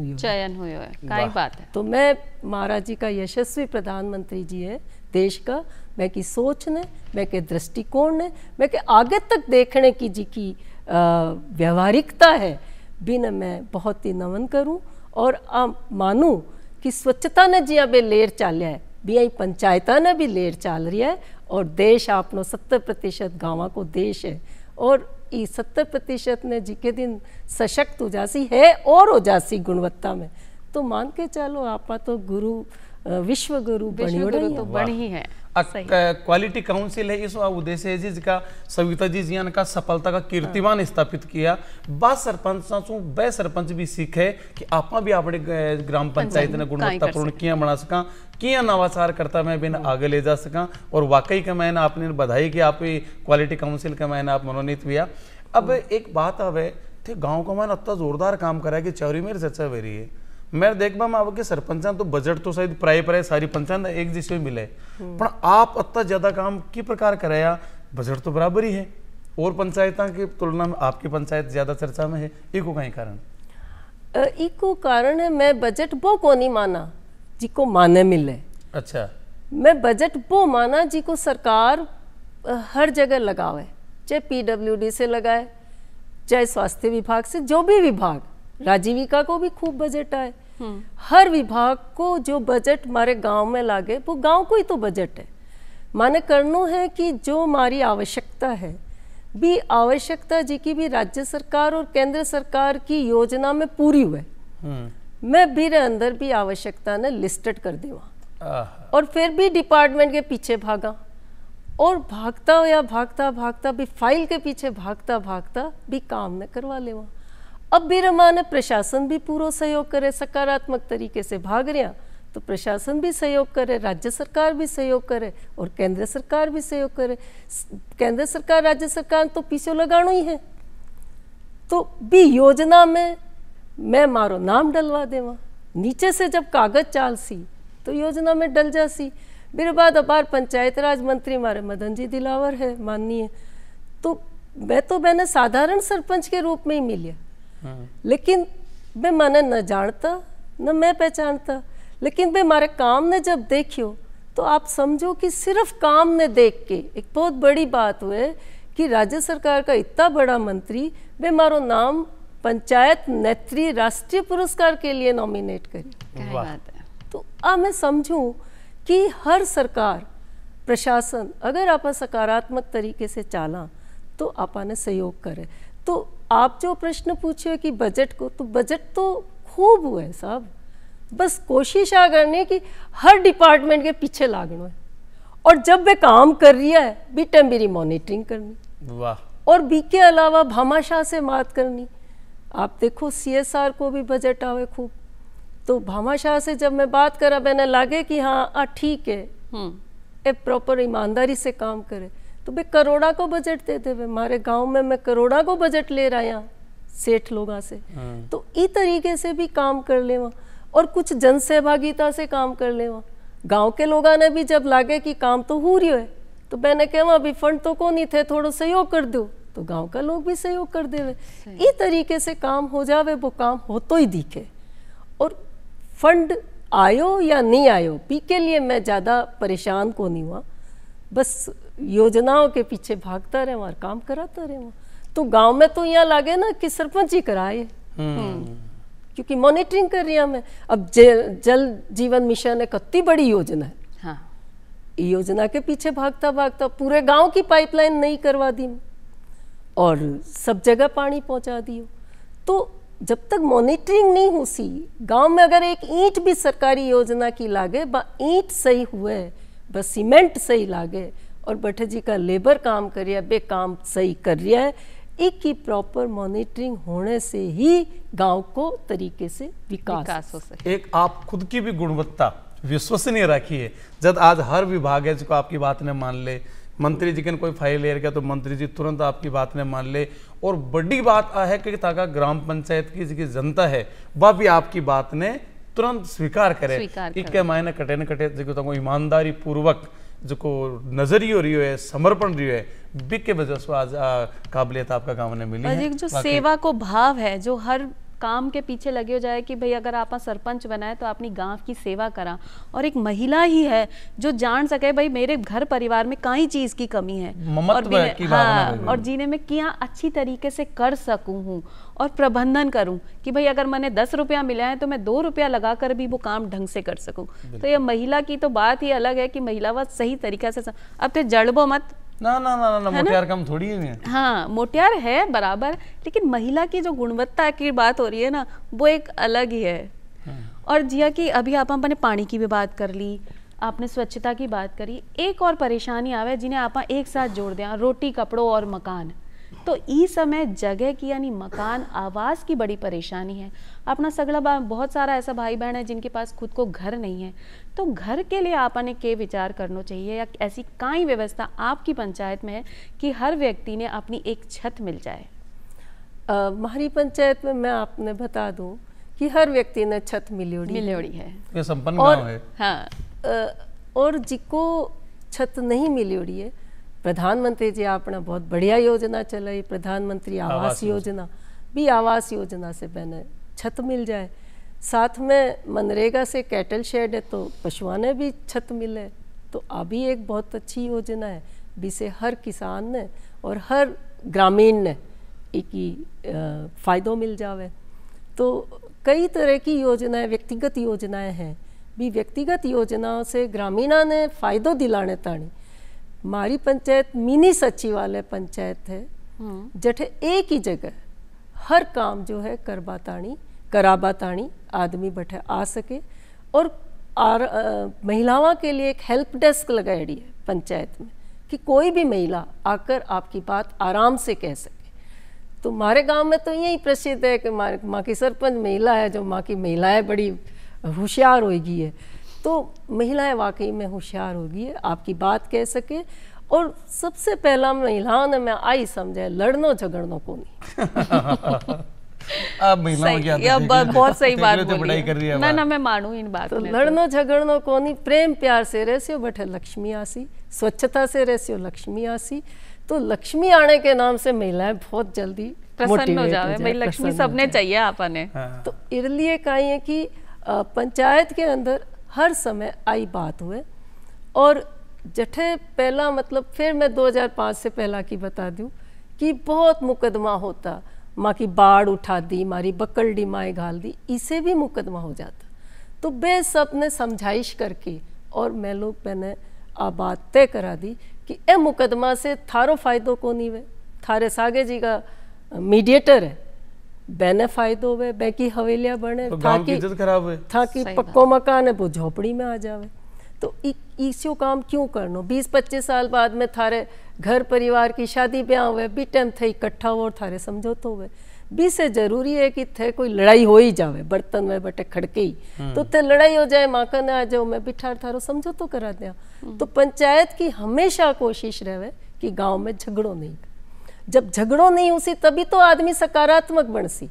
हुई है, काय बात है। तो मैं महाराज जी का यशस्वी प्रधानमंत्री जी है देश का, मैं की सोच ने, मैं के दृष्टिकोण ने, मैं के आगे तक देखने की जी की व्यवहारिकता है, भी न मैं बहुत ही नमन करूं और मानूं कि स्वच्छता ने जी अबे लेर चालिया है, भी यही पंचायता ने भी लेर चाल रही है, और देश आपनो 70% गाँव को देश है, और ये 70% ने जी के दिन सशक्त हो जासी है और हो जासी गुणवत्ता में, तो मान के चलो आपा तो गुरु विश्व गुरु तो बनी है। क्वालिटी काउंसिल है, इस उद्देश्य है जिसका सविता जी जियान का सफलता का कीर्तिमान स्थापित किया। बा सरपंच भी सीखे कि आपा भी अपने ग्राम पंचायत ने गुणवत्तापूर्ण किया बना सका, किया नवाचार करता मैं बिन आगे ले जा सका, और वाकई का मैंने आपने बधाई कि आप क्वालिटी काउंसिल का मैंने आप मनोनीत हुआ। अब एक बात अब थे गाँव का मैंने इतना जोरदार काम करा कि चौरी मेरी चर्चा हो रही है, मैं देखबा मैं आपके सरपंचा तो बजट तो शायद प्राय सारी पंचायत एक जैसे मिले, पर आप इतना ज्यादा काम की प्रकार कराया, बजट तो बराबर ही है और पंचायतों की तुलना में आपकी पंचायत ज्यादा चर्चा में है, इको कहीं कारण? इको कारण है मैं बजट वो को नहीं माना जिको माने मिले। अच्छा, मैं बजट वो माना जिको सरकार हर जगह लगावे, चाहे PWD से लगाए, चाहे स्वास्थ्य विभाग से, जो भी विभाग, राजीविका को भी खूब बजट आए, हर विभाग को जो बजट हमारे गांव में लागे वो गांव को ही तो बजट है। माने करनो है कि जो हमारी आवश्यकता है, भी आवश्यकता जी की भी राज्य सरकार और केंद्र सरकार की योजना में पूरी हुए, मैं भी अंदर भी आवश्यकता ने लिस्टेड कर देवा, और फिर भी डिपार्टमेंट के पीछे भागा, और भागता भी फाइल के पीछे भागता भी काम न करवा लेवा। अब भी रमाने प्रशासन भी पूरा सहयोग करे, सकारात्मक तरीके से भाग रहा, तो प्रशासन भी सहयोग करे, राज्य सरकार भी सहयोग करे और केंद्र सरकार भी सहयोग करे। केंद्र सरकार राज्य सरकार तो पीछे लगाना ही है, तो भी योजना में मैं मारो नाम डलवा देवा, नीचे से जब कागज चालसी तो योजना में डल जासी। मेरे बाद अपार पंचायत राज मंत्री हमारे मदन जी दिलावर है माननीय, तो मैंने साधारण सरपंच के रूप में ही मिलिया, लेकिन मैं माने न जानता न मैं पहचानता। लेकिन भाई हमारे काम ने जब देखियो तो आप समझो कि सिर्फ काम ने देख के एक बहुत बड़ी बात हुए कि राज्य सरकार का इतना बड़ा मंत्री वे मारो नाम पंचायत नेत्री राष्ट्रीय पुरस्कार के लिए नॉमिनेट करी। क्या बात है। तो अब मैं समझूं कि हर सरकार प्रशासन अगर आप सकारात्मक तरीके से चाला तो आपने सहयोग करे। तो आप जो प्रश्न पूछे कि बजट को, तो बजट तो खूब हुआ है साहब, बस कोशिश आ करनी कि हर डिपार्टमेंट के पीछे लागना है और जब वे काम कर रही है बी टाइम मेरी मॉनिटरिंग करनी। वाह। और बी के अलावा भामाशाह से बात करनी। आप देखो CSR को भी बजट आवे खूब, तो भामाशाह से जब मैं बात करा मैंने लागे कि हाँ ठीक है ए प्रॉपर ईमानदारी से काम करे, तो वे करोड़ा को बजट दे दे। हमारे गांव में मैं करोड़ा को बजट ले रहा यहाँ सेठ लोगों से, तो इस तरीके से भी काम कर ले वहाँ और कुछ जन सहभागिता से काम कर ले वहाँ। गांव के लोगों ने भी जब लागे कि काम तो हो रही है तो मैंने कहा अभी फंड तो को नहीं थे, थोड़ा सहयोग कर दो, तो गांव का लोग भी सहयोग कर देवे। इस तरीके से काम हो जावे, वो काम हो तो ही दिखे। और फंड आयो या नहीं आयो पी के लिए मैं ज़्यादा परेशान को नहीं हुआ, बस योजनाओं के पीछे भागता रहे और काम कराता रहे। तो गांव में तो यहाँ लागे ना कि सरपंच ही कराए, क्योंकि मॉनिटरिंग कर रही मैं। अब जल जीवन मिशन एक कितनी बड़ी योजना है, हाँ। योजना के पीछे भागता भागता पूरे गांव की पाइपलाइन नहीं करवा दी और सब जगह पानी पहुंचा दियो। तो जब तक मॉनिटरिंग नहीं हो सी गांव में, अगर एक ईंट भी सरकारी योजना की लागे बा ईंट सही हुए, बस सीमेंट सही लागे और बठे जी का लेबर काम करिए बे काम सही कर रहा है, एक की प्रॉपर मॉनिटरिंग होने से ही गांव को तरीके से विकास हो सके। एक आप खुद की भी गुणवत्ता विश्वसनीय रखिए। जब आज हर विभाग है जिसको आपकी बात ने मान ले, मंत्री जी के कोई फाइल ले गया तो मंत्री जी तुरंत आपकी बात ने मान ले। और बड़ी बात है कि ताकि ग्राम पंचायत की जिसकी जनता है वह भी आपकी बात ने तुरंत स्वीकार करे कि क्या मायने कटे न कटे जो ईमानदारी पूर्वक जो को नजरियो रही है, समर्पण रही है, बिक के वजह से आज काबिलियत आपका गांव ने मिली है। जो सेवा को भाव है जो हर काम के पीछे लगे हो जाए कि भाई अगर आप सरपंच बनाए तो अपनी गांव की सेवा करा, और एक महिला ही है जो जान सके भाई मेरे घर परिवार में कई चीज की कमी है और जीने में क्या अच्छी तरीके से कर सकूं हूँ और प्रबंधन करूं कि भाई अगर मैंने 10 रुपया मिला है तो मैं 2 रुपया लगा कर भी वो काम ढंग से कर सकूं। तो ये महिला की तो बात ही अलग है कि महिला वह सही तरीके से अब तो जड़बो मत ना ना ना ना मोटियार कम थोड़ी है। हाँ मोटियार है बराबर, लेकिन महिला की जो गुणवत्ता की बात हो रही है ना वो एक अलग ही है। और जिया कि अभी आप अपने पानी की भी बात कर ली, आपने स्वच्छता की बात करी, एक और परेशानी आवे जिन्हें आप एक साथ जोड़ दें, रोटी कपड़ों और मकान। तो इस समय जगह की यानी मकान आवास की बड़ी परेशानी है। अपना सगला बहुत सारा ऐसा भाई बहन है जिनके पास खुद को घर नहीं है, तो घर के लिए आपने के विचार करना चाहिए या ऐसी काई व्यवस्था आपकी पंचायत में है कि हर व्यक्ति ने अपनी एक छत मिल जाए? हमारी पंचायत में मैं आपने बता दूं कि हर व्यक्ति ने छत मिलोड़ी है, ये संपन्न गांव है। हाँ, और जिको छत नहीं मिलोड़ी है, प्रधानमंत्री जी आपने बहुत बढ़िया योजना चलाई, प्रधानमंत्री आवास योजना भी, आवास योजना से मैंने छत मिल जाए। साथ में मनरेगा से कैटल शेड है तो पशुओं ने भी छत मिले, तो अभी एक बहुत अच्छी योजना है जिसे हर किसान ने और हर ग्रामीण ने एक फ़ायदो मिल जावे। तो कई तरह की योजनाएं, व्यक्तिगत योजनाएं हैं भी, व्यक्तिगत योजनाओं से ग्रामीणों ने फ़ायदो दिलाने तानी हमारी पंचायत मिनी सचिवालय पंचायत है, जठे एक ही जगह हर काम जो है कराबातानी आदमी बैठे आ सके। और महिलाओं के लिए एक हेल्प डेस्क लगाई है पंचायत में कि कोई भी महिला आकर आपकी बात आराम से कह सके। तो हमारे गांव में तो यही प्रसिद्ध है कि माँ की सरपंच महिला है, जो माँ की महिलाएं बड़ी होशियार होगी है, तो महिलाएं वाकई में होशियार होगी है, आपकी बात कह सके। और सबसे पहला महिलाओं ने मैं आई समझे लड़नो झगड़नो को नहीं। अब महिलाओं की बहुत सही बात बोली कर रही है ना, ना मैं मानूं इन बात तो लड़नो झगड़नो को नहीं, प्रेम प्यार से रहसियो बैठे लक्ष्मी आसी, स्वच्छता से रहसियो लक्ष्मी आसी। तो लक्ष्मी आने के नाम से महिलाएं बहुत जल्दी प्रसन्न हो जावे, भाई लक्ष्मी सबने चाहिए आपने। तो इसलिए कहीं है कि पंचायत के अंदर हर समय आई बात हुए। और जठे पहला मतलब फिर मैं 2005 से पहला की बता दूं कि बहुत मुकदमा होता, माँ की बाढ़ उठा दी, मारी बकलडी माए घाल दी, इसे भी मुकदमा हो जाता। तो बे सब ने समझाइश करके और मैंने आ बात तय करा दी कि ए मुकदमा से थारो फायदो को नहीं वे, थारे सागे जी का मीडिएटर है, बेने फायदो वे, बे की हवेलियाँ बने, तो गांव की इज्जत खराब है, था कि पक्को मकान है वो झोपड़ी में आ जावे। तो इसी काम क्यों करनो, 20-25 साल बाद में थारे घर परिवार की शादी ब्याह हुए, बी टाइम थे इकट्ठा हो और थारे समझौतो हुए, बी से जरूरी है कि थे कोई लड़ाई हो ही जावे, बर्तन में बटे खड़के ही तो थे लड़ाई हो जाए, माँ कने आ जाओ, मैं बिठार थारो समझौतो करा दिया। तो पंचायत की हमेशा कोशिश रहे कि गांव में झगड़ो नहीं, जब झगड़ो नहीं उसी तभी तो आदमी सकारात्मक बनसी।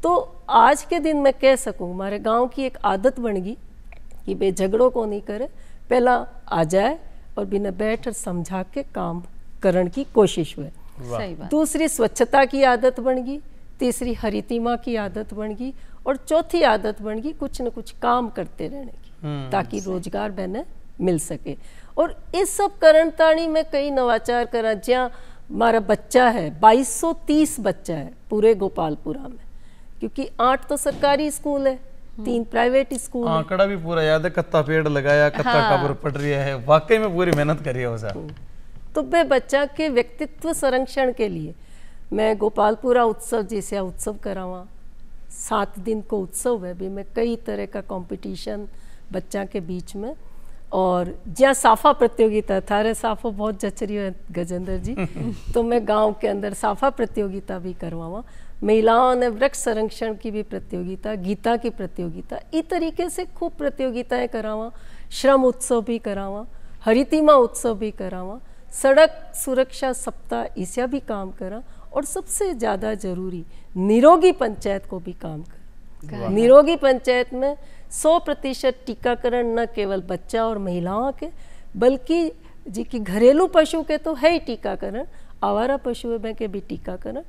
तो आज के दिन मैं कह सकूं हमारे गांव की एक आदत बन गई कि बे झगड़ों को नहीं करे, पहला आ जाए और बिना बैठ समझा के काम करने की कोशिश हुए। दूसरी स्वच्छता की आदत बन गई, तीसरी हरितिमा की आदत बन गई और चौथी आदत बन गई कुछ न कुछ काम करते रहने की ताकि रोजगार बने मिल सके। और इस सब करण ताणी में कई नवाचार करा, जहाँ हमारा बच्चा है 2230 बच्चा है पूरे गोपालपुरा में, क्योंकि 8 तो सरकारी स्कूल है, 3 प्राइवेट स्कूल। आंकड़ा भी पूरा याद है, कत्ता पेड़ लगाया, कत्ता कब्र पड़ रही है, वाकई में पूरी मेहनत करी है उसे। तो वे बच्चा के व्यक्तित्व संरक्षण के लिए मैं गोपालपुरा उत्सव जैसे उत्सव करावा, 7 दिन को उत्सव है भी, मैं कई तरह का कंपटीशन बच्चा के बीच में, और जहाँ साफा प्रतियोगिता, थारे साफो बहुत जचरी है गजेंद्र जी तो मैं गांव के अंदर साफा प्रतियोगिता भी करवावा, महिलाओं ने वृक्ष संरक्षण की भी प्रतियोगिता, गीता की प्रतियोगिता, इस तरीके से खूब प्रतियोगिताएं करावा, श्रम उत्सव भी करावा, हरितिमा उत्सव भी करावा, सड़क सुरक्षा सप्ताह इसया भी काम करा, और सबसे ज़्यादा जरूरी निरोगी पंचायत को भी काम करा। निरोगी पंचायत में 100% टीकाकरण न केवल बच्चा और महिलाओं के बल्कि जी की घरेलू पशु के तो है ही टीकाकरण, आवारा पशुओं में के भी टीकाकरण,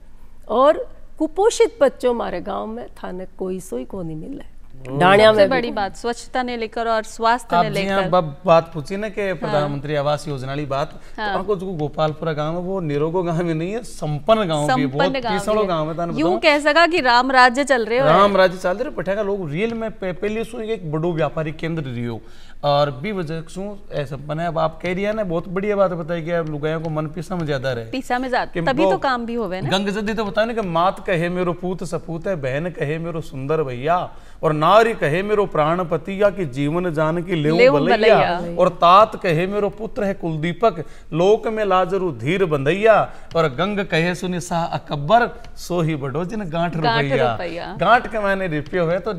और कुपोषित बच्चों हमारे गांव में थाने कोई सोई को नहीं मिल रहा है। डाणिया में बड़ी बात स्वच्छता ने लेकर और स्वास्थ्य ने लेकर बात पूछी ना कि प्रधानमंत्री आवास योजना वाली बात, तो आपको जो गोपालपुरा गांव है वो निरोगो गांव में नहीं है, संपन्न गांव भी, बहुत पिछड़ो गांव है। यूं कह सका कि राम राज्य चल रहे हो, राम राज्य चल रहे पटेगा लोग रियल में पहले सो एक बड़ो व्यापारिक केंद्र रियो और भी वजह से ऐसा बने। अब आप कह रही है ना, बहुत बढ़िया बात बताई कि अब लुगायों को मन पीसा में ज्यादा रहे, पीसा में ज्यादा, तभी तो काम भी होवे ना। गंग जदी तो बताया ना कि मात कहे मेरो पूत सपूत है, बहन कहे मेरो सुंदर भैया, और नारी कहे मेरो प्राणपति या कि जीवन जान की लेव बलैया, और तात कहे मेरो पुत्र है कुलदीपक, लोक में लाजरू धीर बंधैया, और गंग कहे सुनि सा अकबर, सो ही बड़ो जिन गांठ रुपैया। गांठ के मायने रुपये हुए। तो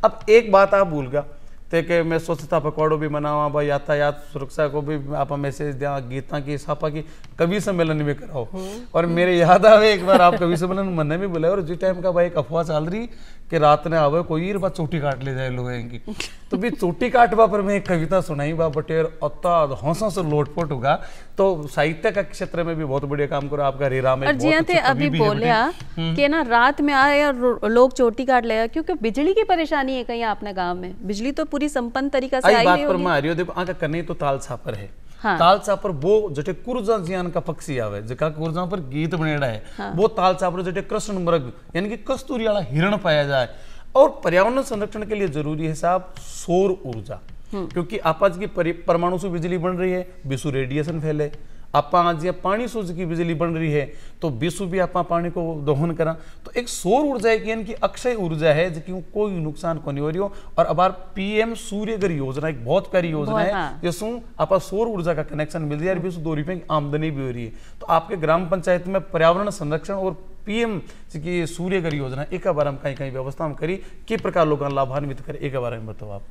अब एक बात आप भूल गया ते के मैं स्वच्छता पकवाड़ो भी मनावा भाई, यातायात सुरक्षा को भी आप मैसेज दिया, गीता की सापा की कवि सम्मेलन भी कराओ। और मेरे याद आवे एक बार आप कवि सम्मेलन मन में भी बुलाए, और जिस टाइम का भाई एक अफवाह चल रही कि रात ने आवे कोई बात चोटी काट ले जाए लोग की, तो भी चोटी काटवा पर मैं एक कविता सुनाई बा बटेर अत्ता हौसों से लोटपोट होगा। तो साहित्य का क्षेत्र में भी बहुत बढ़िया काम करो आपका रीरा में। और जिया थे अभी बोलिया कि ना रात में आए और लोग चोटी काट लेगा, क्योंकि बिजली की परेशानी है कहीं अपने गांव में, बिजली तो पूरी संपन्न तरीका से आई बात पर मैं आ रही हूँ। देखो आका करने तो ताल छापर है, ताल छापर वो जटे कुरजा जियान का पक्षी आवे जका कुरजा पर गीत बनेड़ा है, वो ताल छापर जटे कृष्ण मृग यानी कि कस्तूरी वाला हिरण पाया जाए। और पर्यावरण संरक्षण के लिए जरूरी है साहब सौर ऊर्जा, क्योंकि आपाज की परमाणु से बिजली बन रही है, विश्व रेडिएशन फैले, आपा आज पानी सूर्य की बिजली बन रही है तो विश्व भी आपा पानी को दोहन करा। तो एक सौर ऊर्जा है कि अक्षय ऊर्जा है जिसकी कोई नुकसान को नहीं हो रही हो। और अब पीएम सूर्यघर योजना एक बहुत प्यारी योजना है जिसमें आपा सौर ऊर्जा का कनेक्शन मिल रहा है, विश्व 2 रुपए की आमदनी भी हो रही है। तो आपके ग्राम पंचायत में पर्यावरण संरक्षण और पीएम की सूर्यघर योजना एक बार हम कहीं व्यवस्था हम करी कि प्रकार लोगों लाभान्वित करे, एक बार में बताओ आप।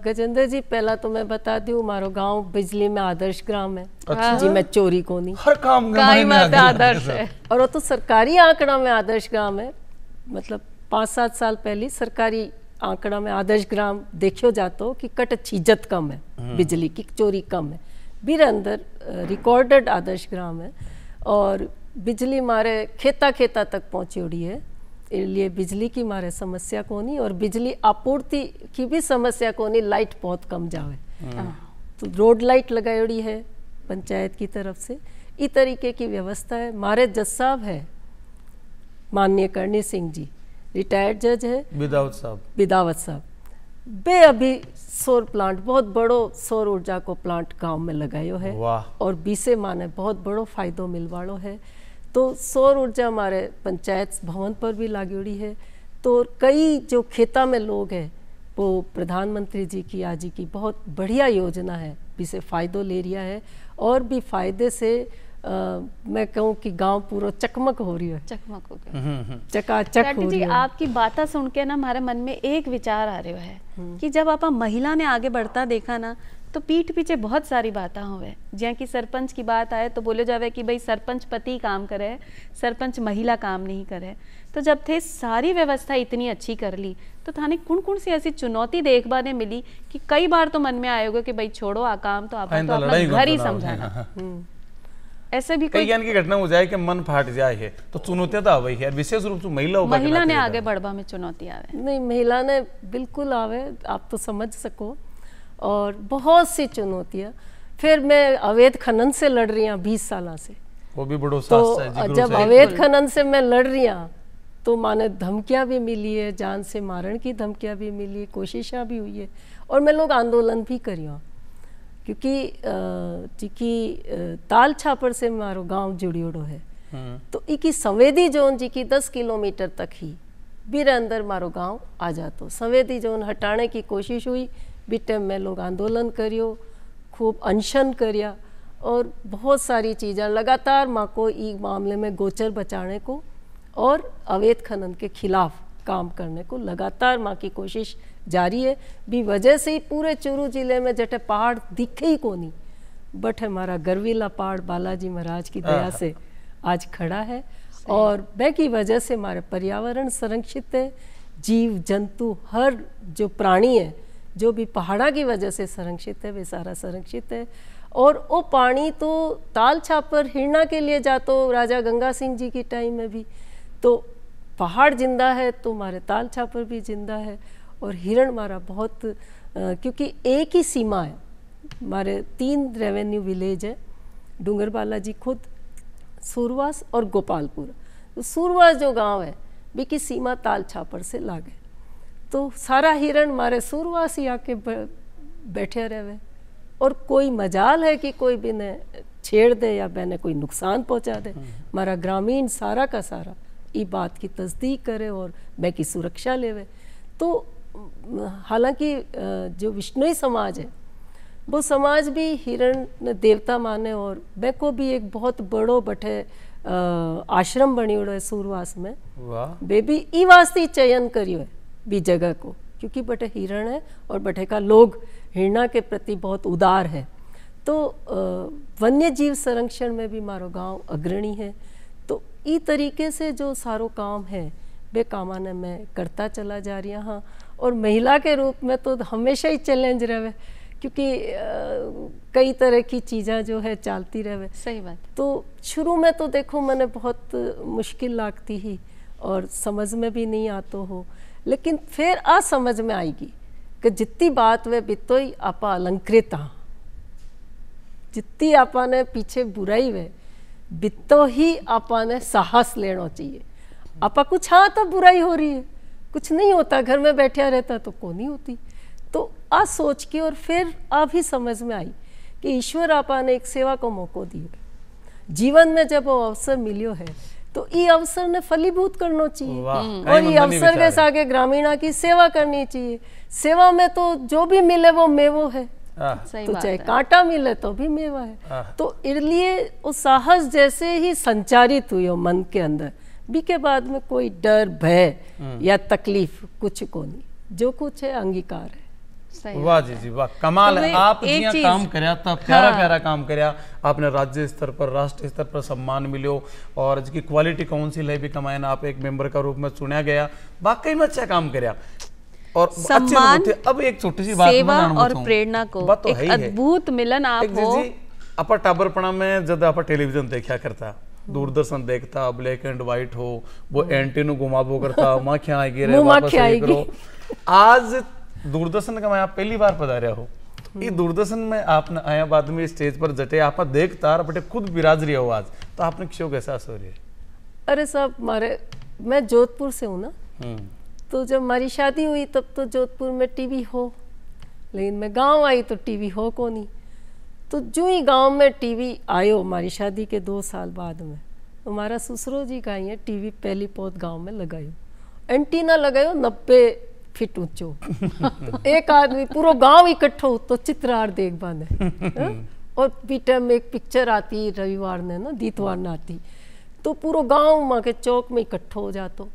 गजेंद्र जी पहला तो मैं बता दूं हमारो गांव बिजली में आदर्श ग्राम है। अच्छा। जी मैं चोरी को नहीं, हर काम में आदर्श है, और वो तो सरकारी आंकड़ा में आदर्श ग्राम है। मतलब 5-7 साल पहले सरकारी आंकड़ा में आदर्श ग्राम देखो जातो कि कट छीजत कम है, बिजली की चोरी कम है, बीर अंदर रिकॉर्डेड आदर्श ग्राम है। और बिजली मारे खेता खेता तक पहुंची उड़ी है, लिए बिजली की मारे समस्या को नहीं, और बिजली आपूर्ति की भी समस्या को नहीं, लाइट बहुत कम जावे। तो रोड लाइट लगायोड़ी है पंचायत की तरफ से, इस तरीके की व्यवस्था है। मारे जज साहब है माननीय करणी सिंह जी, रिटायर्ड जज है, बिदावत साहब, बे अभी सौर प्लांट, बहुत बड़ो सौर ऊर्जा को प्लांट गांव में लगायो है, और बीसे माने बहुत बड़ो फायदो मिलवाड़ो है। तो सौर ऊर्जा हमारे पंचायत भवन पर भी लागोड़ी है। तो कई जो खेता में लोग हैं वो प्रधानमंत्री जी की आज की बहुत बढ़िया योजना है, जिसे फ़ायदो ले रिया है, और भी फायदे से मैं कहूँ कि गांव पूरा चकमक हो रही है, चकमक हो गया, चकाचक हो रही है। आपकी बातें सुन के ना हमारे मन में एक विचार आ रहा है कि जब आप महिला ने आगे बढ़ता देखा ना, तो पीठ पीछे बहुत सारी बातें हुए। जहाँ की सरपंच की बात आए तो बोले जावे कि भाई सरपंच पति काम करे, सरपंच महिला काम नहीं करे। तो जब थे सारी व्यवस्था इतनी अच्छी कर ली, तो थाने कौन कौन सी ऐसी चुनौती देखने ने मिली कि कई बार तो मन में आएगा कि भाई छोड़ो आ काम, तो आप तो अपना घर ही समझाना। ऐसे भी कई की घटना हो जाए कि मन फाट जाए है, तो चुनौतियां तो आवे है, विशेष रूप से महिला ने आगे बढ़वा में चुनौती आवे। नहीं, महिला ने बिल्कुल आवे, आप तो समझ सको, और बहुत सी चुनौतियां। फिर मैं अवैध खनन से लड़ रही हूँ 20 साल से, वो भी बड़ो तो जब अवैध खनन से मैं लड़ रही हूँ तो माने धमकियां भी मिली है, जान से मारण की धमकियां भी मिली, कोशिशें भी हुई है, और मैं लोग आंदोलन भी करी हूँ, क्योंकि ताल छापर से मारो गांव जुड़ियोड़ो है। तो इकी संवेदी जोन जी की 10 किलोमीटर तक ही बीरे अंदर मारो गांव आ जातो। संवेदी जोन हटाने की कोशिश हुई, बीटे में लोग आंदोलन करियो, खूब अनशन करिया, और बहुत सारी चीज़ें लगातार माँ को ई मामले में गोचर बचाने को और अवैध खनन के खिलाफ काम करने को लगातार माँ की कोशिश जारी है। भी वजह से ही पूरे चूरू जिले में जटे पहाड़ दिखे ही को नहीं, बट हमारा गर्वीला पहाड़ बालाजी महाराज की दया से आज खड़ा है, और वह की वजह से हमारे पर्यावरण संरक्षित है, जीव जंतु हर जो प्राणी है जो भी पहाड़ा की वजह से संरक्षित है वे सारा संरक्षित है। और वो पानी तो ताल छापर हिरना के लिए जातो राजा गंगा सिंह जी की टाइम में भी, तो पहाड़ जिंदा है तो हमारे ताल छापर भी जिंदा है। और हिरण हमारा बहुत क्योंकि एक ही सीमा है, हमारे 3 रेवेन्यू विलेज है, डूंगर बालाजी खुद, सूरवास और गोपालपुर। तो सूरवास जो गांव है भी की सीमा ताल छापर से लागे, तो सारा हिरण हमारे सूरवास ही आके बैठे रहे, और कोई मजाल है कि कोई भी ने छेड़ दे या मैंने कोई नुकसान पहुंचा दे, हमारा ग्रामीण सारा का सारा ये बात की तस्दीक करे और मैं की सुरक्षा लेवे। तो हालांकि जो विष्णुई समाज है वो समाज भी हिरण देवता माने, और मैं को भी एक बहुत बड़ो बठे आश्रम बनी है सूरवास में, वे भी ई वास्ते चयन करियो है भी जगह को, क्योंकि बटे हिरण है और बटे का लोग हिरणा के प्रति बहुत उदार है। तो वन्य जीव संरक्षण में भी मारो गांव अग्रणी है। तो ई तरीके से जो सारो काम है वे कामा ने मैं करता चला जा रही हाँ। और महिला के रूप में तो हमेशा ही चैलेंज रहे, क्योंकि कई तरह की चीज़ें जो है चलती रहे। सही बात। तो शुरू में तो देखो मैंने बहुत मुश्किल लगती ही और समझ में भी नहीं आतो हो, लेकिन फिर आ समझ में आएगी कि जितनी बात वे बितो ही आपा अलंकृत हाँ, जितनी आपा ने पीछे बुराई वे बितो ही आपा ने साहस लेना चाहिए। आपा कुछ हाँ तो बुराई हो रही है, कुछ नहीं होता, घर में बैठा रहता तो को नहीं होती। तो आ सोच के और फिर आ भी समझ में आई कि ईश्वर आपा ने एक सेवा को मौको दिया जीवन में, जब वो अवसर मिलियो है तो ये अवसर ने फलीभूत करना चाहिए और ये अवसर के सागे ग्रामीणा की सेवा करनी चाहिए। सेवा में तो जो भी मिले वो मेवो है, तो चाहे कांटा मिले तो भी मेवा है। तो इसलिए उस साहस जैसे ही संचारित हुई हो मन के अंदर भी, के बाद में कोई डर भय या तकलीफ कुछ को नहीं, जो कुछ है अंगीकार है। वाह जी जी वाह, कमाल है। आप जिया काम करया था, प्यारा प्यारा काम करया, आपने राज्य स्तर पर राष्ट्रीय स्तर पर सम्मान मिलो और जिसकी क्वालिटी काउंसिल है भी कमाए ना, आप एक मेंबर का रूप में चुना गया, वाकई में अच्छा काम करया। और सम्मान, अब एक छोटी सी बात सेवा और प्रेरणा को एक अद्भुत मिलन आप हो। अपर टाबरपणा में जब आप टेलीविजन देखा करता दूरदर्शन देखता, ब्लैक एंड व्हाइट हो, वो एंटीनो घुमाबो करता, माँ क्या आएगी रे, मुँह माँ वापस क्या ये आएगी। करो। आज दूरदर्शन का मैं आप पहली बार पधारे हो, ये दूरदर्शन में आपने आया बाद में स्टेज पर जटे आप देखता बटे खुद बिराज रही हो आज, तो आपने क्यों कैसा हो रही है? अरे साहब मैं जोधपुर से हूँ ना, तो जब हमारी शादी हुई तब तो जोधपुर में टीवी हो, लेकिन मैं गांव आई तो टीवी हो को नहीं। तो जो ही गांव में टीवी आयो हमारी शादी के 2 साल बाद में, हमारा ससुरो जी का ही टीवी पहली पौध गांव में लगायो, एंटीना लगायो 90 फीट ऊंचो। एक आदमी पूरा गांव इकट्ठो तो चित्रार देख बाने। और बीटे में एक पिक्चर आती रविवार ने ना, दीतवार ने आती, तो पूरा गांव माँ के चौक में इकट्ठो हो जातो।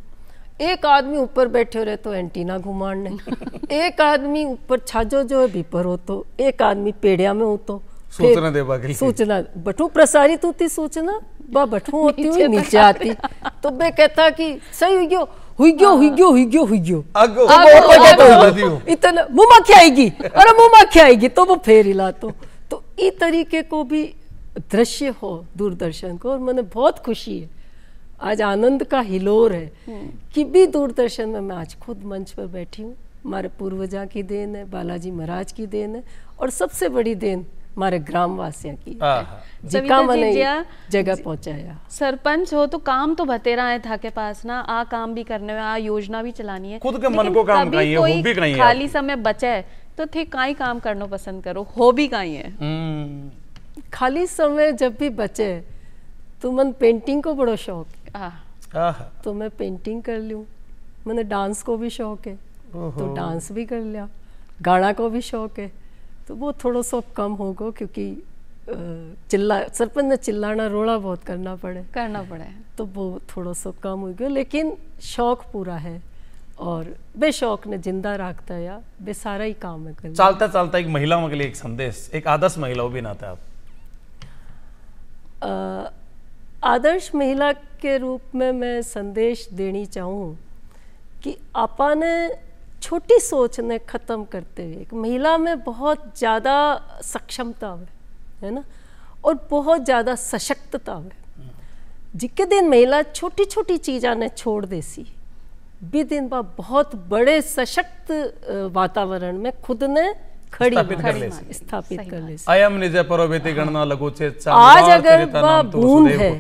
एक आदमी ऊपर बैठे रहे तो एंटीना घुमाने, एक आदमी ऊपर छाजो जो है भीपर हो, तो एक आदमी पेड़िया में हो, तो सूचना देवा के लिए सूचना बठू प्रसारित होती, सूचना बा बठू होती हुई नीचे आती। तो मैं कहता कि सही हुई गयो हुई गयो हुई गयो हुई गयो हुई गयो, आगो इतना मुँह क्या आएगी, अरे मुँह क्या आएगी, तो वो फेर हिला। तो इस तरीके को भी दृश्य हो दूरदर्शन को, और मैंने बहुत खुशी है, आज आनंद का हिलोर है कि भी दूरदर्शन में मैं आज खुद मंच पर बैठी हूँ। हमारे पूर्वजा की देन है, बालाजी महाराज की देन है, और सबसे बड़ी देन हमारे ग्रामवासियों की जिका मैंने जगह पहुंचाया। सरपंच हो तो काम तो बतेरा है था के पास ना, आ काम भी करने में, आ योजना भी चलानी है, खुद के मन को काम चाहिए, हो भी नहीं है, खाली समय बचे तो थे काई काम करना पसंद करो, हो भी काई है। खाली समय जब भी बचे तो मन पेंटिंग को बड़ा शौक है, तो मैं पेंटिंग कर लूँ। मैंने डांस को भी शौक है तो डांस भी कर लिया, गाना को भी शौक है, तो वो थोड़ा सा कम होगा क्योंकि सरपंच ने चिल्लाना रोड़ा बहुत करना पड़े, तो वो थोड़ा सा कम हो गया, लेकिन शौक पूरा है और बेशौक ने जिंदा रखता है या बेसारा ही काम है कर। चलता चलता एक महिलाओं के लिए एक संदेश, एक आदर्श महिला भी नाते आप आदर्श महिला के रूप में मैं संदेश देनी चाहूँ कि आपा ने छोटी सोच ने ख़त्म करते हुए एक महिला में बहुत ज़्यादा सक्षमता है ना, और बहुत ज़्यादा सशक्तता है। जिके दिन महिला छोटी छोटी चीज़ा ने छोड़ देसी भी दिन बा बहुत बड़े सशक्त वातावरण में खुद ने खड़ी स्थापित कर ले। अयम निज परोवेति गणना लगो छे। आज अगर वह बूंद है,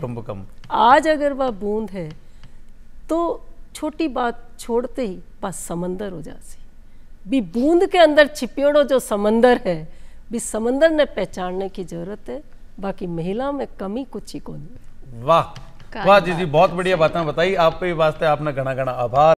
आज अगर वह बूंद है तो छोटी बात छोड़ते ही बस समंदर हो जासी। भी बूंद के अंदर छिपियोड़ो जो समंदर है, भी समंदर ने पहचानने की जरूरत है, बाकी महिला में कमी कुछ ही को नहीं। वाह वाह जी जी, बहुत बढ़िया बातें बताई। आप पे वास्ते आपने घना घना आभार।